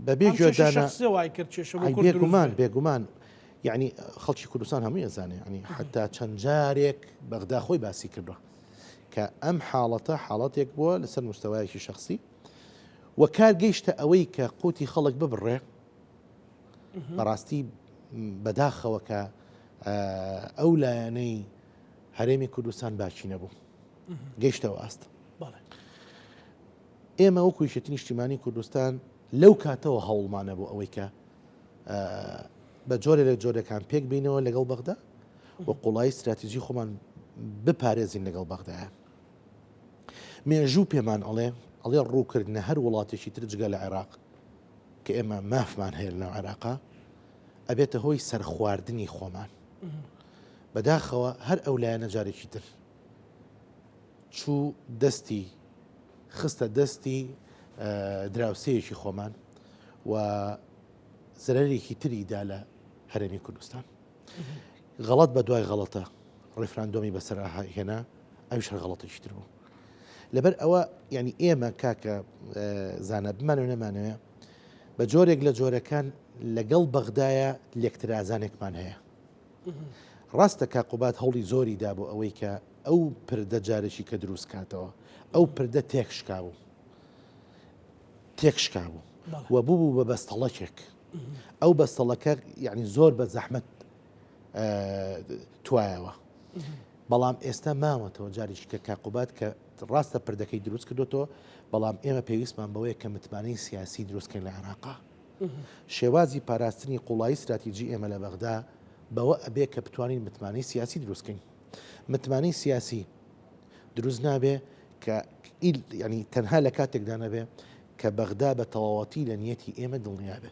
بەبێ گوێدانە بێگومان یعنی خەڵکی کوردستان هەموو ئەزانێ ینی حتا چەند جارێک بەغدا خۆی باسی کردووە کە ئەم حاڵەتە حاڵەتێک بووە لەسەر مستەوایەکی شخصی و کار گەیشتە ئەوەی کە قوتی خەڵک ببڕێ بەڕاستی بەداخەوە کە ئەو لایەنەی هەرێمی کوردستان باچی نەبوو گەیشتەوە ئاست ئێمە وەکو یەکێتی نیشتیمانی کوردستان لەو کاتەوە هەوڵمانە بوو ئەوەی کە بە جۆرە لە جۆرەکان پێک بینەوە لەگەڵ بەغدا و قوڵایی استراتیژی خۆمان بپارێزین لەگەڵ بەغدایە مێژوو پێمان ئەڵێ ڕووکردنە هەر وڵاتێکی تر جگە لە عێراق کە ئێمە مافمان هەیە لەناو عێراقا ئەبێتە هۆی سەرخواردنی خۆمان بەداخەوە هەر ئەو لایەنە جارێکی تر چوو دەستی خستە دەستی دراوسەیەکی خۆمان و زەرێکی تریدا لە هەرێمی کوردستان غەڵەت بە دوای غەڵەتە ڕێفراندۆمی بەسەر هێنا ئەویش هەر غەڵەتێکی تر بوو لەبەر ئەوە ینی ئێمە کاکە زانە بمانەوە نەمانەوێ بە جۆرێک لە جۆرەکان لەگەڵ بەغدایە لێکترازانێکمان هەیە ڕاستە کاقوبات هەوڵی زۆری دا بۆ ئەوەی کە ئەو پردە جارێکی کە دروست کاتەوە ئەو پردە تێکشکا بوو و بوو بە بەستەڵەکێک ئەو بەستەڵەکە یعنی زۆر بە زەحمەت توایەوە بەڵام ئێستا ماوەتەوە جارێکی کە کاقوبات کە ڕاستە پردەکەی دروست کردوتەوە بەڵام ئێمە پێویستمان بەوەیە کە متمانەی سیاسی دروستکەین لە عێراقا شێوازی پاراستنی قوڵایی استراتیژی ئێمە لە بەغدا بەوە ئەبێ کە بتوانین متمانەی سیاسی دروستکەین متمانەی سیاسی دروست نابێ کە ینی تەنها لە کاتێکدا نەبێ کە بەغدا بە تەواوەتی لە نیەتی ئێمە دڵنیا بێ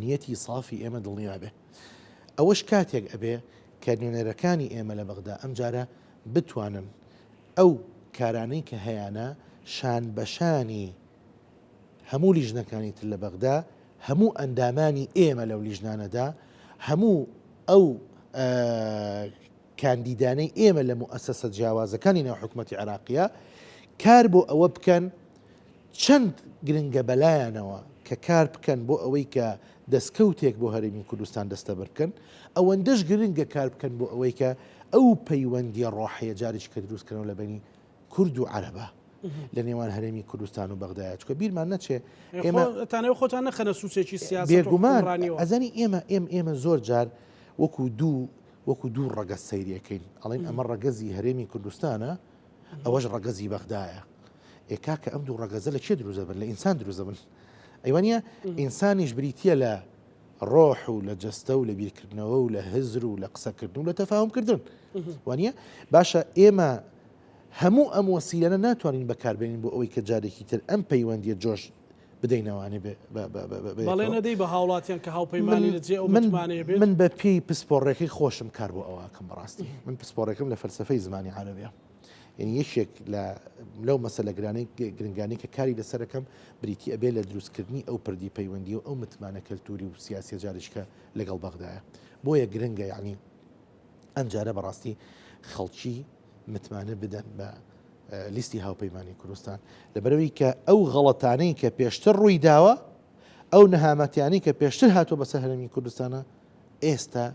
نیەتی صافی ئێمە دڵنیا بێ ئەوەش کاتێک ئەبێ کە نوێنەرەکانی ئێمە لە بەغدا ئەم جارە بتوانن ئەو کارانەی کە هەیەە شان بەشانی هەموو لیژنەکانی تر لە بەغدا هەموو ئەندامانی ئێمە لەو لیژنانەدا هەموو ئەو کاندیدانەی ئێمە لە موئەسەسە جیاوازەکانی ناو حکومەتی عێراقیە کار بۆ ئەوە بکەن چەند گرنگە بەلایەنەوە کە کار بکەن بۆ ئەوەی کە دەستکەوتێک بۆ هەرێمی کوردستان دەستەبەر بکەن ئەوەندەش گرنگە کار بکەن بۆ ئەوەی کە ئەو پەیوەندی ڕۆحەیە جاریش کە دروستکردنەوە لە بینی کورد و عەرەبە لە نێوان هەرێمی کوردستان و بەغدایە چکە بیرمان نەچێ ئێمە خۆتان نەخەنە سووسێکی سیاست بێگومان ئەزانی ئێمە زۆر جار وەکو دوو ڕەگەز سەیریەکەین ئەڵێن ئەمە ڕەگەزی هەرێمی کوردستانە ئەوەش ڕەگەزی بەغدایە ئێکا کە ئەم دوو ڕەگەزە لە چێ دروزە بن لە ئینسان دروزە بن ئەیوانە ئینسانیش بریتە لە ڕۆح و لە جەستە و لە بیرکردنەوە و لە هزر و لە قسەکردن و لە تەفاهمکردن وانە باشە ئێمە هەموو ئەم وەسیلەنە ناتوانین بەکاربێنین بۆ ئەوەی کە جارێکی تر ئەم پەیوەندیە جۆش بدەینەوانێ بەڵێ نەدەی بە هاوڵاتیان کە هاوپەیمانی لە جێ ئەو متمانەیە بێت من بە پێی پسپۆڕێکی خۆشم کار بۆ ئەوەکەم بەڕاستی من پسپۆڕێکم لە فەلسفەی زمانی عەرەبیە یعنی یەکێک لەو مەسەلە گرنگانی کە کاری لەسەرەکەم بریتی ئەبێ لە دروستکردنی ئەو پردی پەیوەندی و ئەو متمانە کەلتوری و سیاسی جاریشکە لەگەڵ بەغدایە بۆیە گرنگە یعنی ئەم جارە بەڕاستی خەڵکی متمانە بدەن بە لیستی هاوپەیمانی کوردستان لەبەرەوەی کە ئەو غەڵەتانەی کە پێشتر ڕووی داوە ئەو نەهامەتیانی کە پێشتر هاتووە بەسەر هەرێمی کوردستانە ئێستا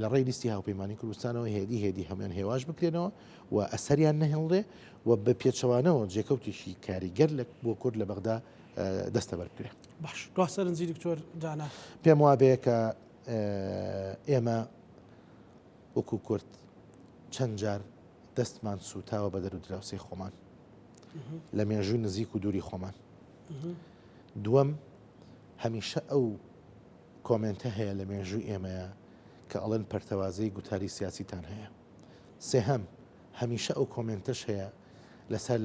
لە ڕێی لیستی هاوپەیمانی کوردستانەوە هێدی هەمویان هێواش بکرێنەوە و ئەسەریان نەهێڵڕێ و بە پێچەوانەوە جێکەوتیشی کاریگەر بۆ کورد لە بەغدا دەستەبەر بکرێ باش دواسەرنجی دکتۆر جانا پێم وابێ کە ئێمە وەکو کورد چەند جار دەستمان سوتاوە بە دەرو دراوسەی خۆمان لە مێژووی نزیک و دووری خۆمان دووەم هەمیشە ئەو کۆمنتە هەیە لە مێژووی ئێمەیە کە ئەڵێن پەرتەوازەی گوتاری سیاسیتان هەیە سێهەم هەمیشە ئەو کۆمنتەش هەیە لەسەر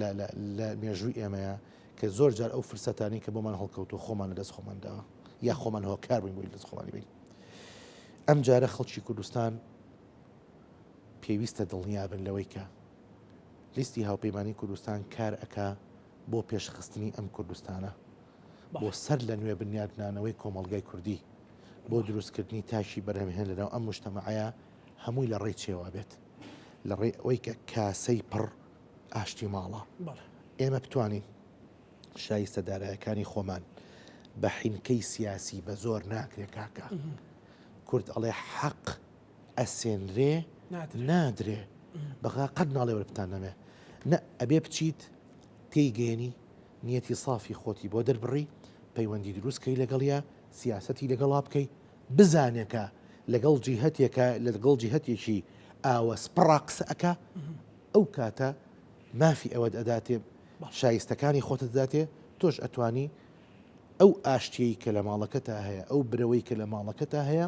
لە مێژووی ئێمەیە کە زۆر جار ئەو فرسەتانی کە بۆمان هەڵکەوت و خۆمان لە دەست خۆمانداوە یا خۆمان هۆکار بووین بۆی دەست خۆمانی بین ئەم جارە خەڵکی کوردستان پێویستە دڵنیابن لەوەی کە لیستی هاوپەیمانی کوردستان کار ئەکا بۆ پێشخستنی ئەم کوردستانە بۆ سەر لە نوێ بنیادنانەوەی کۆمەڵگای کوردی بۆ دروستکردنی تاشی بەرهەمهێن لەناو ئەم مجتەمەعەیە هەمووی لە ڕێی چێوا بێت لە ڕێی ئەوەی کە کاسەی پڕ ئاشتی ماڵە ئێمە بتوانین شایستە دارایەکانی خۆمان بە حینکەی سیاسی بە زۆر ناکرێ کاکە کورد ئەڵێ حەق ئەسێنرێ نادرێ بەغا قەت ناڵێ وەربتان نەمێ نە ئەبێ بچیت تێیگەێنی نیەتی سافی خۆتی بۆ دەربڕی پەیوەندی دروستکەی لەگەڵیا سیاسەتی لەگەڵا بکەی بزانێکە لەگەڵ جیهەتێکە لەگەڵ جیهەتێکی ئاوە سپڕا قسە ئەکا ئەو کاتە مافی ئەوە ئەداتێ شایستەکانی خۆتت دەداتێ تۆش ئەتوانی ئەو ئاشتیەی کە لە ماڵەکەتا هەیە ئەو برەوەی کە لە ماڵەکەتا هەیە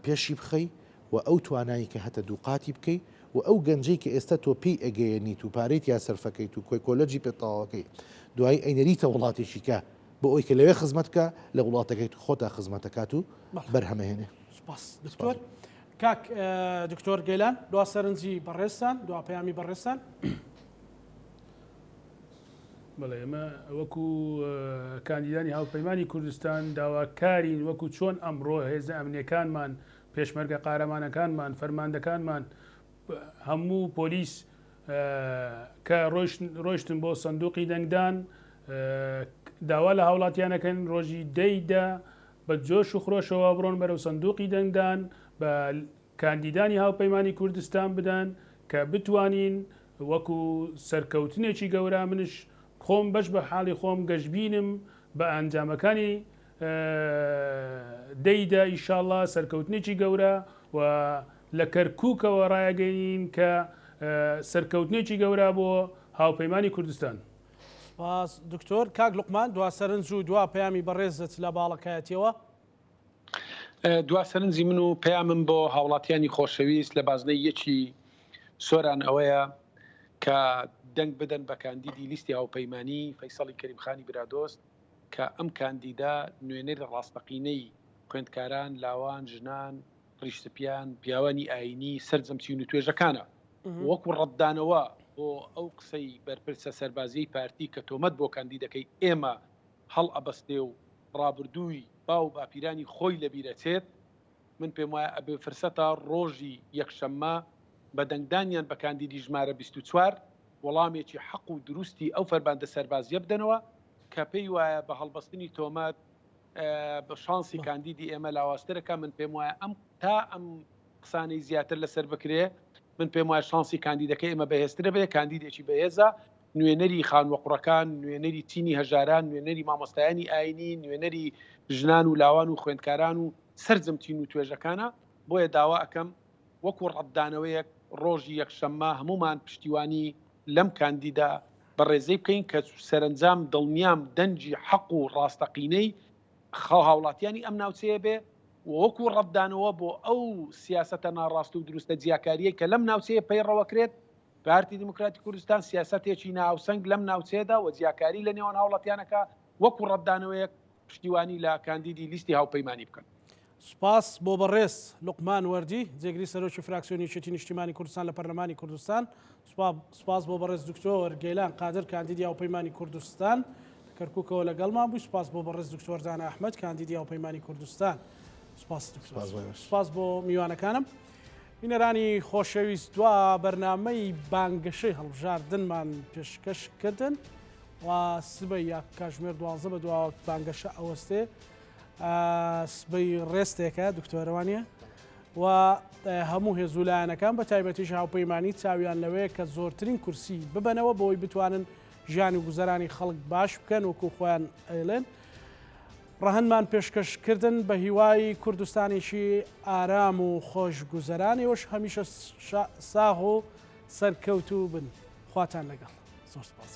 پێشی بخەی و ئەو توانایی کە هەتە دووقاتی بکەیت و ئەو گەنجەی کە ئێستا تۆ پێی ئەگەیەنیت و پارەیت یا سەرفەکەیت و کۆیکۆلەجی پێتاوەکەی دوای ئەینەریتە وڵاتێکی کە بۆ ئەوی کە لەوێ خزمەتکە لە وڵاتەکەیت خۆتا خزمەتەکات و بەرهەمەهێنێ دکتۆر کاک دکتۆر گەیلان دوا سەرنجی بەڕێستان دوا پەیامی بەڕێستان بەڵێ ئێمە وەکو کاندیدانی هاوپەیمانی کوردستان داواکارین وەکو چۆن ئەمڕۆ هێزە ئەمنیەکانمان پێشمەرگە قارەمانەکانمان فەرماندەکانمان هەموو پۆلیس کە ڕۆیشتن بۆ سندوقی دەنگدان داوا لە هاوڵاتیانەکەن ڕۆژی دەیدا بە جۆش و خرۆشەوە بڕۆن بەرەو سندوقی دەنگدان بە کاندیدانی هاوپەیمانی کوردستان بدەن کە بتوانین وەکو سەرکەوتنێکی گەورە منش خۆم بەش بە حاڵی خۆم گەشتبینم بە ئەنجامەکانی دەیدا ئیشاڵڵا سەرکەوتنێکی گەورە و لە کەرکووکەوە ڕایەگەین کە سەرکەوتنێکی گەورە بۆ هاوپەیمانی کوردستان. سپاس دکتۆر کاک لوقمان دوا سەرنج و دوا پەیامی بەڕێزت لە باڵەکایەتەوە. دوا سەرنجی من و پەیامم بۆ هاوڵاتیانی خۆشەویست لە بازنەی یەکی سۆران ئەوەیە کە دەنگ بدەن بە کاندیدی لیستی هاوپەیمانی فەیسەڵی کەریمخانی برادۆست کە ئەم کاندیدا نوێنەری ڕاستەقینەی خوێندکاران لاوان ژنان ڕیشتپیان پیاوانی ئاینی سەرجەمچین و توێژەکانە وەکو ڕەتدانەوە بۆ ئەو قسەی بەرپرسە سەربازیی پارتی کە تۆمەت بۆ کاندیدەکەی ئێمە هەڵ ئەبەستێ و ڕابردووی باو باپیرانی خۆی لەبیرەچێت من پێم وایە ئەبێ فرسەتە ڕۆژی یەکشەممە بە دەنگدانیان بە کاندیدی ژمارە 24 وەڵامێکی حەق و دروستی ئەو فەرماندە سەربازیە بدەنەوە کە پێی وایە بە هەڵبەستنی تۆمەت بە شانسی کاندیدی ئێمە لاوااستەرەکە من پێم وایە ئەم قسانەی زیاتر لەسەر بکرێ من پێم وایە شانسی کاندیدەکە ئێمە بەهێزترە بێ کاندیدێکی بەهێزە نوێنەری خانوەقوڕەکان نوێنەری تینی هەژاران نوێنەری مامۆستایانی ئاینی نوێنەری ژنان و لاوان و خوێندکاران و سەرجەم تین و توێژەکانە بۆیە داوا ئەەکەم وەکو ڕەتدانەوەیەک ڕۆژی یەکشەممە هەمومان پشتیوانی لەم کاندیدا بەڕێزەی بکەین کە سەرنجام دڵنیام دەنجی حەق و ڕاستەقینەی خەڵ هاوڵاتیانی ئەم ناوچەیە بێ وەکو ڕەتدانەوە بۆ ئەو سیاسەتە ناڕاست و دروستە جیاکاریە کە لەم ناوچەیە پەیڕەوەکرێت پارتی دموکراتی کوردستان سیاسەتێکی ناوسنگ لەم ناوچەیەدا و جیاکاری لە نێوان هاوڵاتیانەکە وەکو ڕەتدانەوەیەک پشتیوانی لە کاندیدی لیستی هاوپەیمانی بکەن. سپاس بۆ بەڕێز لوقمان وەردی جێگری سەرۆکی فراکسیۆنی یەکێتی نیشتیمانی کوردستان لە پەرلەمانی کوردستان سپاس بۆ بەڕێز دکتۆر گەیلان قادر کاندیدی هاوپەیمانی کوردستان کەرکووکەوە لەگەڵمان بوو سپاس بۆ بەڕێز دکتۆر دانا ئەحمەد کاندیدی هاوپەیمانی کوردستان سپاس بۆ میوانەکانم بینەرانی خۆشەویست دوا بەرنامەی بانگەشەی هەڵبژاردنمان پێشکەشکردن و سبەی یا کاژمێر 12 بە دوا بانگەشە ئەوەستێ سبەی ڕێستێکە دکتۆرەوانە و هەموو هێزولایەنەکان بە تایبەتیش هاوپەیمانی چاویان لەوەیە کە زۆرترین کورسی ببەنەوە بۆی بتوانن ژیانی و گوزەرانی خەڵک باش بکەن وەکو خۆیان ئەڵێن ڕەهەنمان پێشکەشکردن بە هیوای کوردستانێکی ئارام و خۆش گوزەرانیەوەش هەمیشە ساغ و سەرکەوتوو بن خواتان لەگەڵ زۆر سپاس.